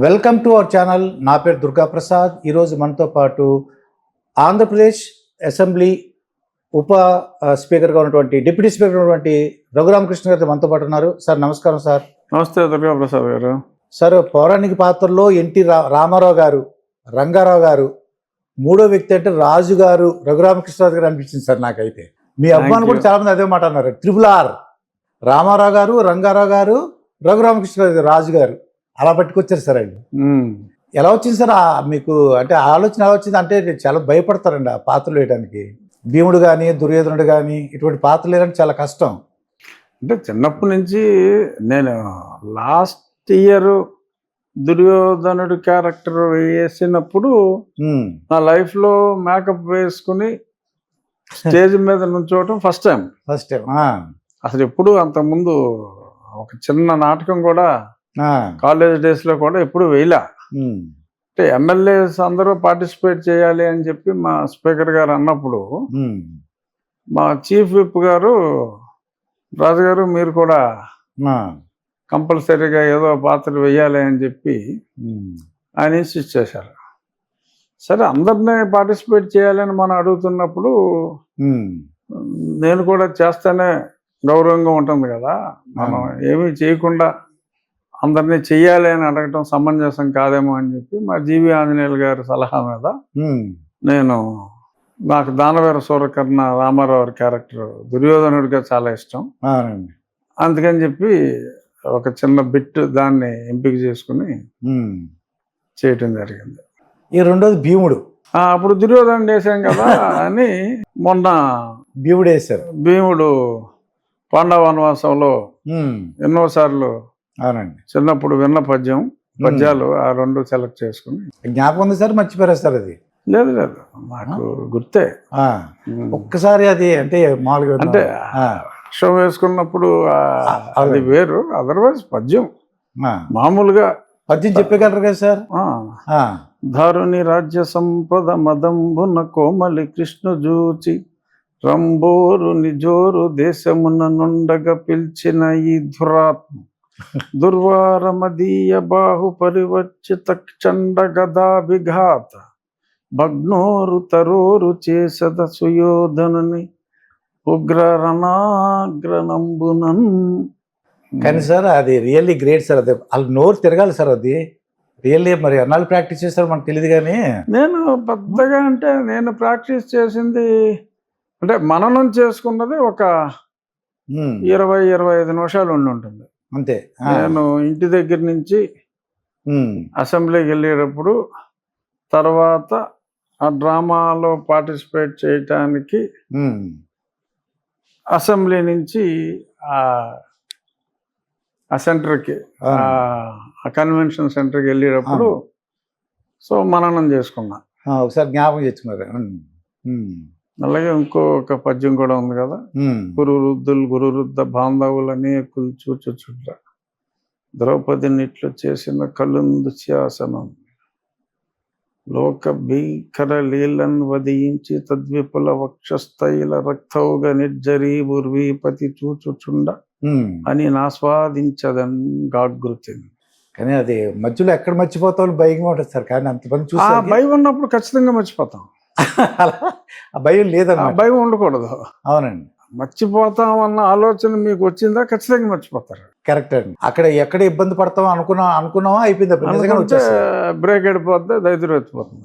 Welcome to our channel. నా పేరు దుర్గా ప్రసాద్. ఈరోజు మనతో పాటు ఆంధ్రప్రదేశ్ అసెంబ్లీ ఉప స్పీకర్గా ఉన్నటువంటి డిప్యూటీ స్పీకర్ ఉన్నటువంటి రఘురామకృష్ణ గారు మనతో పాటు ఉన్నారు. సార్ నమస్కారం. సార్ నమస్తే దుర్గా ప్రసాద్ గారు. సార్, పౌరాణిక పాత్రలో రామారావు గారు, రంగారావు గారు, మూడో వ్యక్తి అంటే రాజు గారు, రఘురామకృష్ణరాజు గారు అనిపించింది సార్ నాకైతే. మీ అభిమానులు కూడా చాలా మంది అదే మాట అన్నారు. RRR రామారావు గారు, రంగారావు గారు, రఘురామకృష్ణరాజు రాజు గారు అలా పట్టుకొచ్చారు సార్. అండి ఎలా వచ్చింది సార్ మీకు? అంటే ఆలోచన ఎలా వచ్చింది అంటే చాలా భయపడతారండి ఆ పాత్రలు వేయడానికి. భీముడు కానీ, దుర్యోధనుడు కానీ ఇటువంటి పాత్రలు వేయడానికి చాలా కష్టం. అంటే చిన్నప్పటి నుంచి నేను లాస్ట్ ఇయర్ దుర్యోధనుడు క్యారెక్టర్ వేసినప్పుడు నా లైఫ్లో మేకప్ వేసుకుని స్టేజ్ మీద నుంచోవటం ఫస్ట్ టైం. అసలు ఎప్పుడు అంతకుముందు ఒక చిన్న నాటకం కూడా కాలేజ్ డేస్లో కూడా ఎప్పుడు వేయలే. అంటే ఎమ్మెల్యేస్ అందరూ పార్టిసిపేట్ చేయాలి అని చెప్పి మా స్పీకర్ గారు అన్నప్పుడు మా చీఫ్ విప్ గారు, రాజుగారు మీరు కూడా కంపల్సరీగా ఏదో పాత్ర వేయాలి అని చెప్పి ఆయన ఇన్సిస్ట్ చేశారు. సరే, అందరినీ పార్టిసిపేట్ చేయాలని మనం అడుగుతున్నప్పుడు నేను కూడా చేస్తేనే గౌరవంగా ఉంటుంది కదా, మనం ఏమీ చేయకుండా అందరినీ చెయ్యాలి అని అడగటం సమంజసం కాదేమో అని చెప్పి మా జీవి ఆంజనేయులు గారి సలహా మీద నాకు దానవీర సూరకర్ణ రామారావు క్యారెక్టర్ దుర్యోధనుడిగా చాలా ఇష్టం. అందుకని చెప్పి ఒక చిన్న బిట్ దాన్ని ఎంపిక చేసుకుని చేయటం జరిగింది. ఈ రెండోది భీముడు. అప్పుడు దుర్యోధనుడు వేసాం కదా అని మొన్న భీముడు వేశారు. భీముడు పాండవ వనవాసంలో ఎన్నోసార్లు చిన్నప్పుడు విన్న పద్యాలు ఆ రెండు సెలెక్ట్ చేసుకుని. జ్ఞాపకం ఉంది సార్? మర్చిపోయారు సార్? అది లేదు నాకు గుర్తే. ఒక్కసారి అది అంటే మామూలుగా అంటే షో వేసుకున్నప్పుడు అది వేరు, అదర్వైజ్ పద్యం మామూలుగా పద్యం చెప్పగలరు కదా సార్? ధారుని రాజ్య సంపద మదంబున కోమలి కృష్ణ జూచి రంబోరు నిజోరు దేశమున నుండగా పిలిచిన ఈ దురాత్మ దుర్వారమదీయ బాహు పరివర్చిత చండ గదాభిఘాత భగ్నోరు తరోరు చేసద సుయోధనుని ఉగ్ర రణాగ్రనంబునన్. కానీ సార్ అది రియల్లీ గ్రేట్ సార్. అది వాళ్ళు నోరు తిరగాలి సార్. అది రియల్లీ మరి అన్నాళ్ళు ప్రాక్టీస్ చేస్తారు మనకు తెలియదు. కానీ నేను పెద్దగా అంటే నేను ప్రాక్టీస్ చేసింది అంటే మననం చేసుకున్నది ఒక 20-25 నిమిషాలు ఉండి ఉంటుంది అంతే. నేను ఇంటి దగ్గర నుంచి అసెంబ్లీకి వెళ్ళేటప్పుడు, తర్వాత ఆ డ్రామాలో పార్టిసిపేట్ చేయటానికి అసెంబ్లీ నుంచి ఆ సెంటర్కి, ఆ కన్వెన్షన్ సెంటర్కి వెళ్ళేటప్పుడు సో మననం చేసుకున్నా. ఒకసారి జ్ఞాపకం తెచ్చుకున్నారు. అలాగే ఇంకొక పద్యం కూడా ఉంది కదా, గురువృద్ధ బాంధవులు అనేకులు చూచుచుంట ద్రౌపది నిట్లు చేసిన కలుందు శాసనం లోక భీకర లీలన్ వదించి తద్విపుల వక్షస్థైల రక్తౌగ నిర్జరీ ఉర్వీపతి చూచుచుండ అని నాస్వాదించదన్ గాగృతి. కానీ అది మధ్యలో ఎక్కడ మర్చిపోతాం భయంగా ఉంటుంది సార్. కానీ అంతమంది చూసి భయం ఉన్నప్పుడు ఖచ్చితంగా మర్చిపోతాం. ఆ భయం లేదన్న, భయం ఉండకూడదు. అవునండి. మర్చిపోతామన్న ఆలోచన మీకు వచ్చిందా ఖచ్చితంగా మర్చిపోతారు. కరెక్ట్ అండి. అక్కడ ఎక్కడ ఇబ్బంది పడతాం అనుకున్నామా అయిపోయింది, బ్రేక్ అయిపోతే దైద్యం వచ్చిపోతుంది.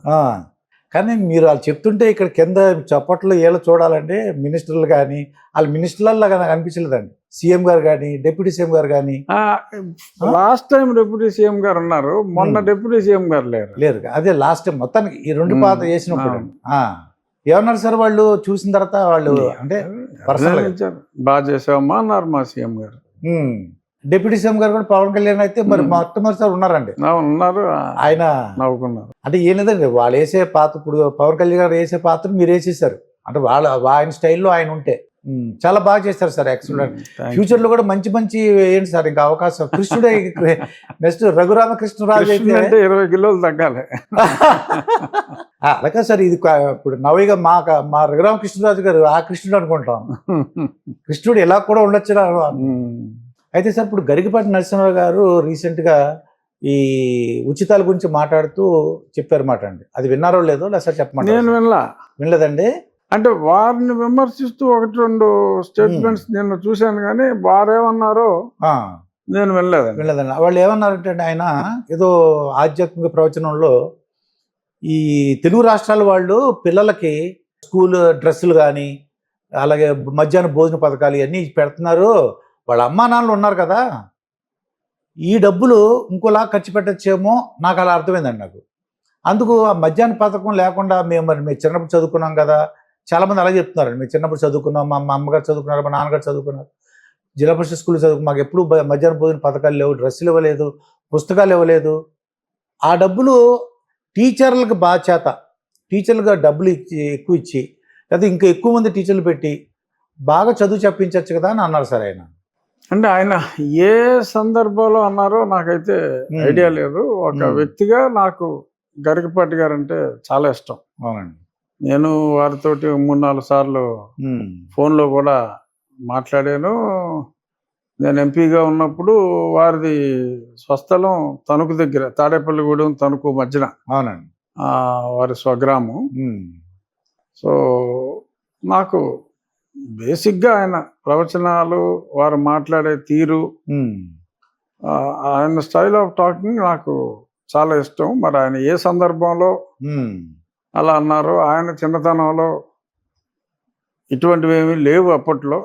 కానీ మీరు వాళ్ళు చెప్తుంటే ఇక్కడ కింద చప్పట్లు ఏళ్ళు చూడాలంటే మినిస్టర్లు కానీ వాళ్ళు మినిస్టర్లలో కానీ అనిపించలేదండి. సీఎం గారు కానీ, డిప్యూటీ సీఎం గారు కానీ. లాస్ట్ టైం డిప్యూటీ సీఎం గారు ఉన్నారు, మొన్న డిప్యూటీ సీఎం గారు లేరు. అదే లాస్ట్ టైం మొత్తానికి ఈ రెండు పాత్ర చేసినప్పుడు ఏమన్నారు సార్ వాళ్ళు చూసిన తర్వాత? వాళ్ళు అంటే బాగా చేసావమ్మా అన్నారు మా సీఎం గారు. డిప్యూటీ సీఎం గారు కూడా పవన్ కళ్యాణ్ అయితే మరి మొట్టమొదటిసారి ఉన్నారండి. ఉన్నారు, ఆయన నవ్వుకున్నారు. అంటే ఏం లేదండి, వాళ్ళు వేసే పాత్ర, ఇప్పుడు పవన్ కళ్యాణ్ గారు వేసే పాత్ర మీరు వేసేసారు అంటే ఆయన స్టైల్లో ఆయన ఉంటే చాలా బాగా చేస్తారు సార్. ఎక్సలెంట్. ఫ్యూచర్ లో కూడా మంచి మంచి ఏంటి సార్ ఇంకా అవకాశం. కృష్ణుడే నెక్స్ట్ రఘురామకృష్ణరాజు అయితే 20 కిలోలు తగ్గాలి. అలాగే సార్. ఇది ఇప్పుడు నవ్వుగా మా రఘురామకృష్ణరాజు గారు ఆ కృష్ణుడు అనుకుంటాం. కృష్ణుడు ఎలా కూడా ఉండొచ్చు. అయితే సార్ ఇప్పుడు గరికపాటి నరసింహారావు గారు రీసెంట్గా ఈ ఉచితాల గురించి మాట్లాడుతూ చెప్పారన్నమాట అండి. అది విన్నారో లేదో లేదా చెప్పమంటారా? నేను వినలేదండి. అంటే వారిని విమర్శిస్తూ 1-2 స్టేట్మెంట్స్ నేను చూశాను, కానీ వారేమన్నారో నేను వినలేదండి. వాళ్ళు ఏమన్నారంటే అండి, ఆయన ఏదో ఆధ్యాత్మిక ప్రవచనంలో ఈ తెలుగు రాష్ట్రాల వాళ్ళు పిల్లలకి స్కూల్ డ్రెస్సులు కానీ అలాగే మధ్యాహ్న భోజన పథకాలు ఇవన్నీ పెడుతున్నారు, వాళ్ళ అమ్మా నాన్నలు ఉన్నారు కదా, ఈ డబ్బులు ఇంకోలా ఖర్చు పెట్టచ్చేమో నాకు అలా అర్థమైందండి నాకు. అందుకు ఆ మధ్యాహ్న పథకం లేకుండా మేము చిన్నప్పుడు చదువుకున్నాం కదా, చాలామంది అలా చెప్తున్నారండి, మేము చిన్నప్పుడు చదువుకున్నాం, మా అమ్మగారు చదువుకున్నారు, మా నాన్నగారు చదువుకున్నారు, జిల్లా పరిషత్ స్కూల్ చదువుకు, మాకు ఎప్పుడు మధ్యాహ్న భోజన పథకాలు లేవు, డ్రెస్సులు ఇవ్వలేదు, పుస్తకాలు ఇవ్వలేదు. ఆ డబ్బులు టీచర్లకు బాధ్యత, టీచర్లుగా డబ్బులు ఎక్కువ ఇచ్చి లేదా ఇంకా ఎక్కువ మంది టీచర్లు పెట్టి బాగా చదువు చెప్పించవచ్చు కదా అని అన్నారు సార్ ఆయన. అంటే ఆయన ఏ సందర్భంలో అన్నారో నాకైతే ఐడియా లేదు. ఒక వ్యక్తిగా నాకు గరికపాటి గారు అంటే చాలా ఇష్టం. అవునండి. నేను వారితోటి 3-4 సార్లు ఫోన్లో కూడా మాట్లాడాను. నేను ఎంపీగా ఉన్నప్పుడు వారిది స్వస్థలం తణుకు దగ్గర, తాడేపల్లిగూడెం తణుకు మధ్యన. అవునండి. వారి స్వగ్రామం. సో నాకు బేసిక్గా ఆయన ప్రవచనాలు, వారు మాట్లాడే తీరు, ఆయన స్టైల్ ఆఫ్ టాకింగ్ నాకు చాలా ఇష్టం. మరి ఆయన ఏ సందర్భంలో అలా అన్నారో, ఆయన చిన్నతనంలో ఇటువంటివి ఏమీ లేవు అప్పట్లో,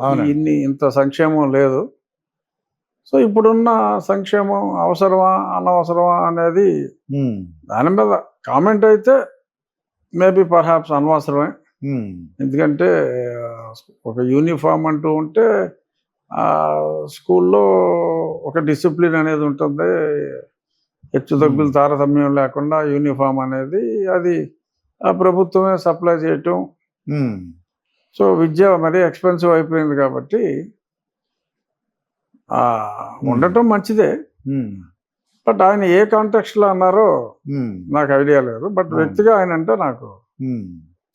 ఇంత సంక్షేమం లేదు. సో ఇప్పుడున్న సంక్షేమం అవసరమా అనవసరమా అనేది దాని మీద కామెంట్ అయితే మేబీ పర్హాప్స్ అనవసరమే. ఎందుకంటే ఒక యూనిఫామ్ అంటూ ఉంటే స్కూల్లో ఒక డిసిప్లిన్ అనేది ఉంటుంది, హెచ్చు తగ్గులు తారతమ్యం లేకుండా యూనిఫామ్ అనేది అది ప్రభుత్వమే సప్లై చేయటం. సో విద్య మరీ ఎక్స్పెన్సివ్ అయిపోయింది కాబట్టి ఉండటం మంచిదే. బట్ ఆయన ఏ కాంటెక్స్ట్లో అన్నారో నాకు ఐడియా లేదు. బట్ వ్యక్తిగా ఆయన అంటే నాకు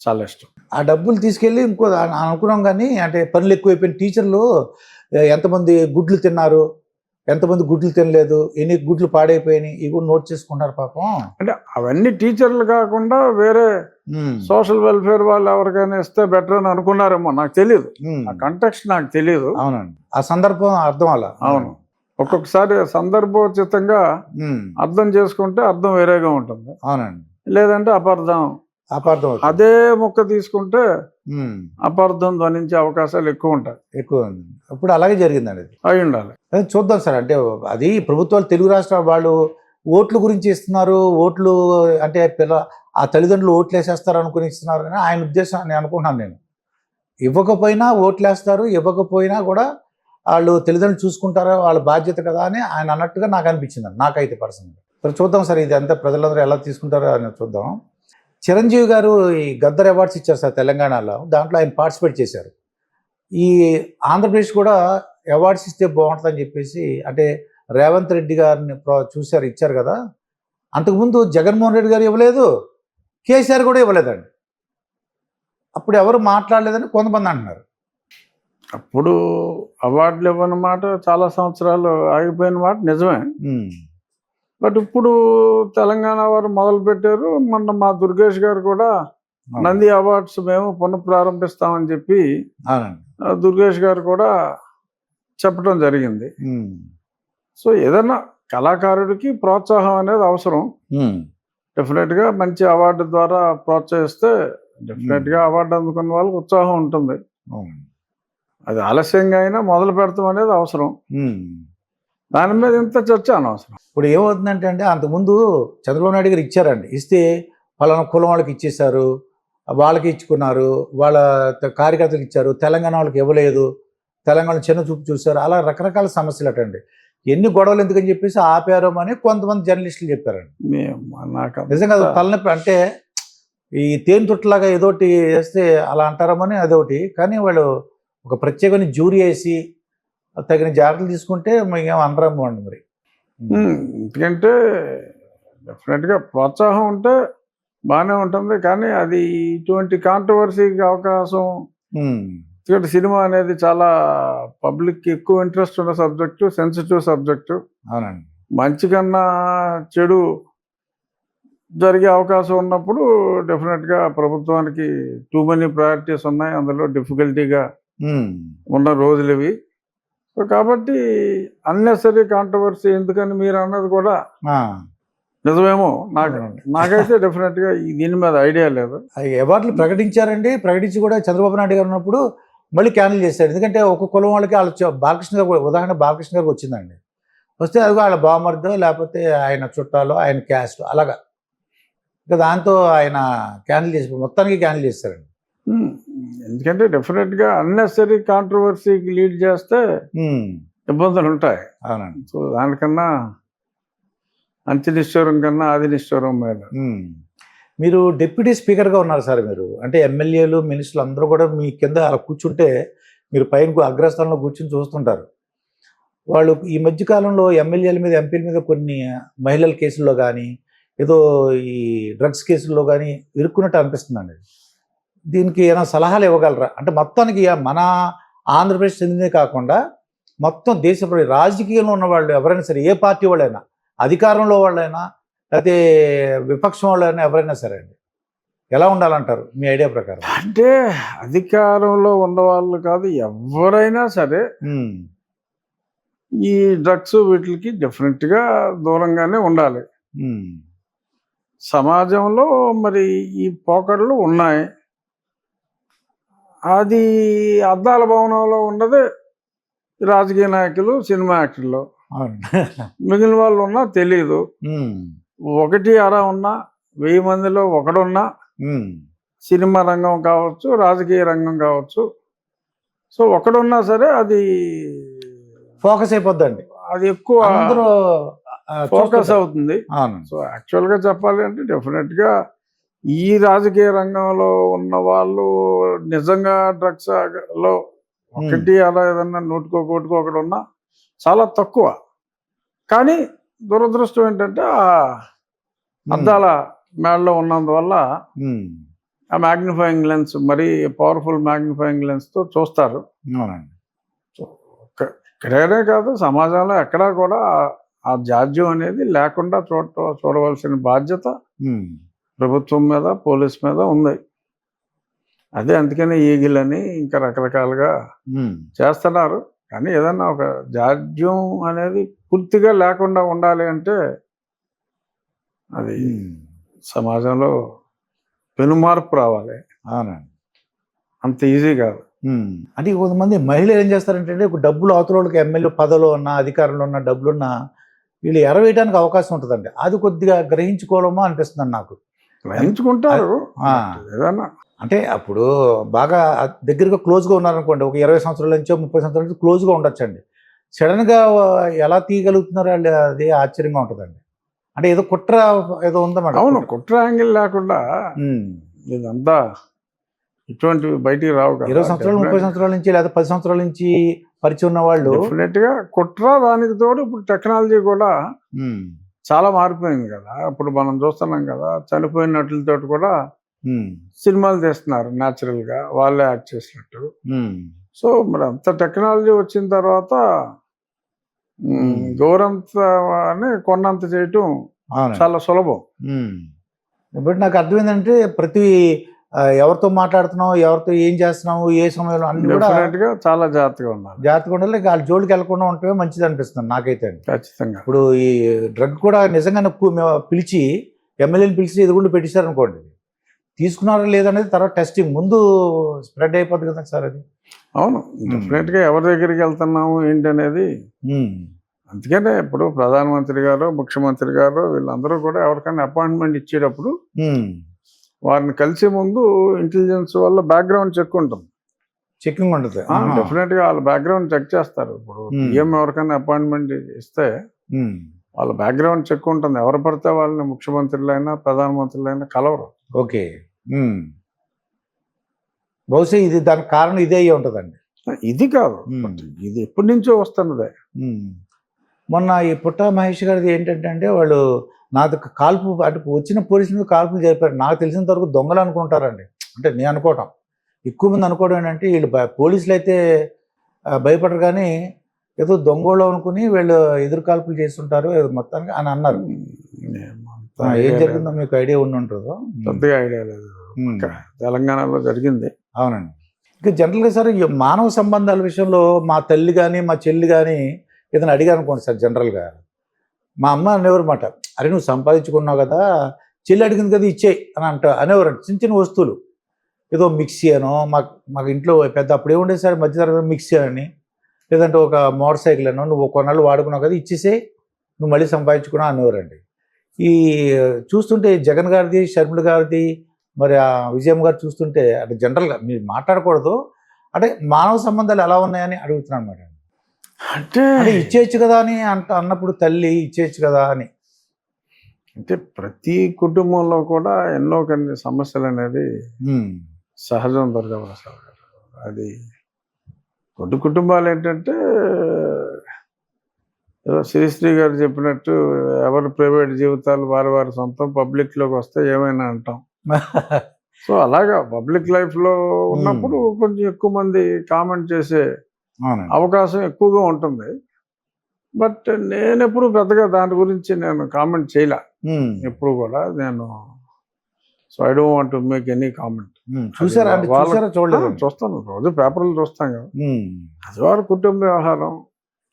చాలా ఇష్టం. ఆ డబ్బులు తీసుకెళ్ళి ఇంకో అనుకున్నాం, కానీ అంటే పనులు ఎక్కువైపోయిన టీచర్లు ఎంతమంది గుడ్లు తిన్నారు, ఎంతమంది గుడ్లు తినలేదు, ఎన్ని గుడ్లు పాడైపోయినాయి, ఇవి కూడా నోట్ చేసుకుంటారు పాపం. అంటే అవన్నీ టీచర్లు కాకుండా వేరే సోషల్ వెల్ఫేర్ వాళ్ళు ఎవరికైనా ఇస్తే బెటర్ అని అనుకున్నారేమో, నాకు తెలియదు. ఆ కంటెక్స్ట్ నాకు తెలియదు. అవునండి, ఆ సందర్భం అర్థం అలా. అవును, ఒక్కొక్కసారి సందర్భోచితంగా అర్థం చేసుకుంటే అర్థం వేరేగా ఉంటుంది. అవునండి. లేదంటే అపార్థం అదే మొక్క తీసుకుంటే అపార్థం ధ్వనించే అవకాశాలు ఎక్కువ ఉంటాయి. ఇప్పుడు అలాగే జరిగిందండి, అది అయి ఉండాలి. చూద్దాం సార్. అంటే అది ప్రభుత్వాలు తెలుగు రాష్ట్రాల వాళ్ళు ఓట్ల గురించి ఇస్తున్నారు, ఓట్లు అంటే ఆ తల్లిదండ్రులు ఓట్లు వేసేస్తారు అనుకుని ఇస్తున్నారు అని ఆయన ఉద్దేశం అని అనుకుంటున్నాను నేను. ఇవ్వకపోయినా ఓట్లు వేస్తారు, ఇవ్వకపోయినా కూడా వాళ్ళు తల్లిదండ్రులు చూసుకుంటారో వాళ్ళ బాధ్యత కదా అని ఆయన అన్నట్టుగా నాకు అనిపించింది, నాకైతే పర్సనల్గా. సరే చూద్దాం సార్, ఇది అంతా ప్రజలందరూ ఎలా తీసుకుంటారో అని చూద్దాం. చిరంజీవి గారు ఈ గద్దర్ అవార్డ్స్ ఇచ్చారు సార్ తెలంగాణలో, దాంట్లో ఆయన పార్టిసిపేట్ చేశారు. ఈ ఆంధ్రప్రదేశ్ కూడా అవార్డ్స్ ఇస్తే బాగుంటుందని చెప్పేసి, అంటే రేవంత్ రెడ్డి గారిని చూశారు, ఇచ్చారు కదా. అంతకుముందు జగన్మోహన్ రెడ్డి గారు ఇవ్వలేదు, కేసీఆర్ కూడా ఇవ్వలేదండి. అప్పుడు ఎవరు మాట్లాడలేదని కొంతమంది అంటున్నారు. అప్పుడు అవార్డులు ఇవ్వనమాట చాలా సంవత్సరాలు ఆగిపోయిన మాట నిజమే. బట్ ఇప్పుడు తెలంగాణ వారు మొదలు పెట్టారు. మొన్న మా దుర్గేష్ గారు కూడా నంది అవార్డ్స్ మేము పునఃప్రారంభిస్తామని చెప్పి దుర్గేష్ గారు కూడా చెప్పడం జరిగింది. సో ఏదన్నా కళాకారుడికి ప్రోత్సాహం అనేది అవసరం. డెఫినెట్గా మంచి అవార్డు ద్వారా ప్రోత్సహిస్తే డెఫినెట్గా అవార్డు అందుకున్న వాళ్ళకి ఉత్సాహం ఉంటుంది. అది ఆలస్యంగా అయినా మొదలు పెడతాం అనేది అవసరం. దాని మీద ఇంత చర్చ అనవసరం. ఇప్పుడు ఏమవుతుందంటే అండి, అంతకుముందు చంద్రబాబు నాయుడు గారు ఇచ్చారండి, ఇస్తే పలానా కులం వాళ్ళకి ఇచ్చేశారు, వాళ్ళకి ఇచ్చుకున్నారు, వాళ్ళ కార్యకర్తలకు ఇచ్చారు, తెలంగాణ వాళ్ళకి ఇవ్వలేదు, తెలంగాణ చిన్న చూపు చూశారు, అలా రకరకాల సమస్యలు అటండి. ఎన్ని గొడవలు ఎందుకని చెప్పేసి ఆపారు అని కొంతమంది జర్నలిస్టులు చెప్పారండి. నిజంగా తలనొప్పి. అంటే ఈ తేనె తుట్టలాగా ఏదోటి వేస్తే అలా అంటారమని అదొకటి, కానీ వాళ్ళు ఒక ప్రత్యేకమైన జ్యూరీ వేసి తగిన జాగ్రత్తలు తీసుకుంటే మేము అనరాము అండి. మరి ఎందుకంటే డెఫినెట్గా ప్రోత్సాహం ఉంటే బాగానే ఉంటుంది, కానీ అది ఇటువంటి కాంట్రవర్సీకి అవకాశం. ఎందుకంటే సినిమా అనేది చాలా పబ్లిక్ ఎక్కువ ఇంట్రెస్ట్ ఉన్న సబ్జెక్టు, సెన్సిటివ్ సబ్జెక్టు. అవునండి. మంచి కన్నా చెడు జరిగే అవకాశం ఉన్నప్పుడు డెఫినెట్గా ప్రభుత్వానికి టూ మెనీ ప్రయారిటీస్ ఉన్నాయి, అందులో డిఫికల్టీగా ఉన్న రోజులు ఇవి. సో కాబట్టి అన్నెసరీ కాంట్రవర్సీ ఎందుకని మీరు అన్నది కూడా నిజమేమో. నాకైతే డెఫినెట్గా దీని మీద ఐడియా లేదు. అవార్డులు ప్రకటించారండి, ప్రకటించి కూడా చంద్రబాబు నాయుడు గారు ఉన్నప్పుడు మళ్ళీ క్యాన్సిల్ చేశారు. ఎందుకంటే ఒక కులం వాళ్ళకి వాళ్ళు బాలకృష్ణ గారు, ఉదాహరణ బాలకృష్ణ గారికి వచ్చిందండి, వస్తే అది వాళ్ళ బామర్దో లేకపోతే ఆయన చుట్టాలో ఆయన క్యాస్ట్ అలాగా, ఇంకా దాంతో ఆయన క్యాన్సిల్ చేసి మొత్తానికి క్యాన్సిల్ చేశారండి. ఎందుకంటే డెఫినెట్గా అన్నెసరీ కాంట్రవర్సీకి లీడ్ చేస్తే ఇబ్బందులు ఉంటాయి. అవునండి. సో దానికన్నా అంత్యనిష్ఠూరం కన్నా ఆదినిష్ఠూరం మీద. మీరు డిప్యూటీ స్పీకర్గా ఉన్నారు సార్. మీరు అంటే ఎమ్మెల్యేలు మినిస్టర్లు అందరూ కూడా మీ కింద అలా కూర్చుంటే మీరు పైన అగ్రస్థానంలో కూర్చుని చూస్తుంటారు. వాళ్ళు ఈ మధ్యకాలంలో ఎమ్మెల్యేల మీద ఎంపీల మీద కొన్ని మహిళల కేసుల్లో కానీ ఏదో ఈ డ్రగ్స్ కేసుల్లో కానీ ఇరుక్కున్నట్టు అనిపిస్తుందండి. దీనికి ఏమైనా సలహాలు ఇవ్వగలరా? అంటే మొత్తానికి మన ఆంధ్రప్రదేశ్ చెందిందే కాకుండా మొత్తం దేశ రాజకీయంలో ఉన్న వాళ్ళు ఎవరైనా సరే, ఏ పార్టీ వాళ్ళైనా, అధికారంలో వాళ్ళైనా లేకపోతే విపక్షం వాళ్ళైనా ఎవరైనా సరే అండి, ఎలా ఉండాలంటారు మీ ఐడియా ప్రకారం? అంటే అధికారంలో ఉన్న వాళ్ళు కాదు, ఎవరైనా సరే ఈ డ్రగ్స్ వీటికి డెఫినెట్గా దూరంగానే ఉండాలి. సమాజంలో మరి ఈ పోకడలు ఉన్నాయి. అది అద్దాల భవనంలో ఉన్నది రాజకీయ నాయకులు, సినిమా యాక్టర్లు. మిగిలిన వాళ్ళు ఉన్నా తెలియదు. ఒకటి అరా ఉన్నా, 1000 మందిలో ఒకడున్నా, సినిమా రంగం కావచ్చు, రాజకీయ రంగం కావచ్చు, సో ఒకడున్నా సరే అది ఫోకస్ అయిపోద్దండి, అది ఎక్కువ ఫోకస్ అవుతుంది. అవును. సో యాక్చువల్గా చెప్పాలి అంటే డెఫినెట్గా ఈ రాజకీయ రంగంలో ఉన్న వాళ్ళు నిజంగా డ్రగ్స్ లో ఒకటి అలా ఏదన్నా నోటుకో కోటుకో ఒకటి ఉన్నా చాలా తక్కువ. కానీ దురదృష్టం ఏంటంటే ఆ అద్దాల మేడలో ఉన్నందువల్ల ఆ మ్యాగ్నిఫైయింగ్ లెన్స్, మరీ పవర్ఫుల్ మ్యాగ్నిఫైయింగ్ లెన్స్తో చూస్తారు. అవునండి. ఇక్కడనే కాదు, సమాజంలో ఎక్కడా కూడా ఆ జాడ్యం అనేది లేకుండా చూడవలసిన బాధ్యత ప్రభుత్వం మీద, పోలీస్ మీద ఉంది. అదే అందుకనే ఈగిలని ఇంకా రకరకాలుగా చేస్తున్నారు. కానీ ఏదన్నా ఒక జాడ్యం అనేది పూర్తిగా లేకుండా ఉండాలి అంటే అది సమాజంలో పెనుమార్పు రావాలి. అవునండి. అంత ఈజీ కాదు. అంటే కొంతమంది మహిళలు ఏం చేస్తారంటే డబ్బులు అవతల వాళ్ళకి, ఎమ్మెల్యే పదవిలో ఉన్న, అధికారంలో ఉన్న, డబ్బులున్న వీళ్ళు ఎరవేయడానికి అవకాశం ఉంటుందండి. అది కొద్దిగా గ్రహించుకోవాలమో అనిపిస్తుంది నాకు. గ్రహించుకుంటారు ఏదన్నా. అంటే అప్పుడు బాగా దగ్గరగా క్లోజ్గా ఉన్నారనుకోండి, ఒక 20 సంవత్సరాల నుంచో 30 సంవత్సరాల నుంచి క్లోజ్గా ఉండొచ్చండి. సడన్గా ఎలా తీయగలుగుతున్నారు వాళ్ళు, అది ఆశ్చర్యంగా ఉంటుందండి. అంటే ఏదో కుట్ర ఏదో ఉందన్నమాట. అవును, కుట్ర యాంగిల్ లేకుండా ఇదంతా ఇటువంటివి బయటికి రావు కదా. 20 సంవత్సరాలు 30 సంవత్సరాల నుంచి లేదా 10 సంవత్సరాల నుంచి పరిచయం ఉన్న వాళ్ళు డెఫినెట్గా కుట్ర. దానికి తోడు ఇప్పుడు టెక్నాలజీ కూడా చాలా మారిపోయింది కదా. ఇప్పుడు మనం చూస్తున్నాం కదా, చనిపోయిన నటులతో కూడా సినిమాలు తీస్తున్నారు న్యాచురల్గా, వాళ్ళే యాక్ట్ చేసినట్టు. సో మరి అంత టెక్నాలజీ వచ్చిన తర్వాత గౌరంత అని కొన్నంత చేయటం చాలా సులభం. ఇప్పుడు నాకు అర్థమైందంటే ప్రతి ఎవరితో మాట్లాడుతున్నావు, ఎవరితో ఏం చేస్తున్నావు, ఏ సమయంలో అన్ని కూడా చాలా జాగ్రత్తగా ఉండాలి. జాగ్రత్తగా ఉండాలి. వాళ్ళ జోలికి వెళ్ళకుండా ఉంటే మంచిది అనిపిస్తుంది నాకైతే. ఖచ్చితంగా. ఇప్పుడు ఈ డ్రగ్ కూడా నిజంగా పిలిచి ఎమ్మెల్యేని పిలిచి ఎదుగుండి పెట్టించారనుకోండి, తీసుకున్నారా లేదనేది తర్వాత టెస్టింగ్ ముందు స్ప్రెడ్ అయిపోతుంది కదా సార్ అది. అవును, డెఫినెట్గా ఎవరి దగ్గరికి వెళ్తున్నాము ఏంటి అనేది. అందుకనే ఇప్పుడు ప్రధానమంత్రి గారు, ముఖ్యమంత్రి గారు వీళ్ళందరూ కూడా ఎవరికైనా అపాయింట్మెంట్ ఇచ్చేటప్పుడు వారిని కలిసే ముందు ఇంటెలిజెన్స్ వల్ల బ్యాక్గ్రౌండ్ చెక్కింగ్ ఉంటుంది. డెఫినెట్గా వాళ్ళ బ్యాక్గ్రౌండ్ చెక్ చేస్తారు. ఇప్పుడు పిఎం ఎవరికైనా అపాయింట్మెంట్ ఇస్తే వాళ్ళ బ్యాక్గ్రౌండ్ చెక్ ఉంటుంది. ఎవరు పడితే వాళ్ళని ముఖ్యమంత్రులైనా ప్రధానమంత్రులైనా కలవరు. ఓకే. బహుశా ఇది దానికి కారణం ఇదే అయ్యి ఉంటుందండి. ఇది కాదు, ఇది ఎప్పటి నుంచో వస్తున్నదే. మొన్న ఈ పుట్ట మహేష్ గారిది ఏంటంటే వాళ్ళు నాకు కాల్పు, అంటే వచ్చిన పోలీసులు కాల్పులు జరిపారు. నాకు తెలిసినంత వరకు దొంగలు అనుకుంటారండి. అంటే నేను అనుకోవటం, ఎక్కువ మంది అనుకోవడం ఏంటంటే వీళ్ళు పోలీసులు అయితే భయపడరు, కానీ ఏదో దొంగోళ్ళు అనుకుని వీళ్ళు ఎదురు కాల్పులు చేస్తుంటారు ఏదో మొత్తానికి అని అన్నారు. ఏం జరిగిందో మీకు ఐడియా ఉండి ఉంటుందో. పెద్దగా ఐడియా లేదు. తెలంగాణలో జరిగింది. అవునండి. ఇంకా జనరల్గా సార్ ఈ మానవ సంబంధాల విషయంలో మా తల్లి కానీ మా చెల్లి కానీ ఏదైనా అడిగారు అనుకోండి సార్, జనరల్గా మా అమ్మ అనేవారన్నమాట, అరే నువ్వు సంపాదించుకున్నావు కదా, చెల్లి అడిగింది కదా ఇచ్చేయి అని అనేవారు. చిన్న చిన్న వస్తువులు ఏదో మిక్సీ అనో, మాకు ఇంట్లో పెద్ద అప్పుడు ఏముండేది సార్, మధ్యతరగతి మిక్సీ అని, లేదంటే ఒక మోటార్ సైకిల్ అనో, నువ్వు కొన్నాళ్ళు వాడుకున్నావు కదా ఇచ్చేసేయి, నువ్వు మళ్ళీ సంపాదించుకున్నావు అనేవారండి. ఈ చూస్తుంటే జగన్ గారిది, షర్మిల గారిది, మరి ఆ విజయమ్మ గారు చూస్తుంటే అంటే జనరల్గా మీరు మాట్లాడకూడదు, అంటే మానవ సంబంధాలు ఎలా ఉన్నాయని అడుగుతున్నాను అన్నమాట. అంటే ఇచ్చేయచ్చు కదా అని అన్నప్పుడు తల్లి ఇచ్చేయచ్చు కదా అని. అంటే ప్రతి కుటుంబంలో కూడా ఎన్నో కొన్ని సమస్యలు అనేది సహజం దుర్గాప్రసాద్ గారు. అది కొన్ని కుటుంబాలు ఏంటంటే ఏదో శ్రీశ్రీ గారు చెప్పినట్టు ఎవరి ప్రైవేట్ జీవితాలు వారి వారి సొంతం, పబ్లిక్లోకి వస్తే ఏమైనా అంటాం. సో అలాగా పబ్లిక్ లైఫ్లో ఉన్నప్పుడు కొంచెం ఎక్కువ మంది కామెంట్ చేసే అవకాశం ఎక్కువగా ఉంటుంది. బట్ నేను ఎప్పుడు పెద్దగా దాని గురించి నేను కామెంట్ చేయలే ఎప్పుడు కూడా. నేను so I don't want to make any comment. చూసారా? చూస్తాను, రోజు పేపర్లు చూస్తాం కదా, అది వారి కుటుంబ వ్యవహారం.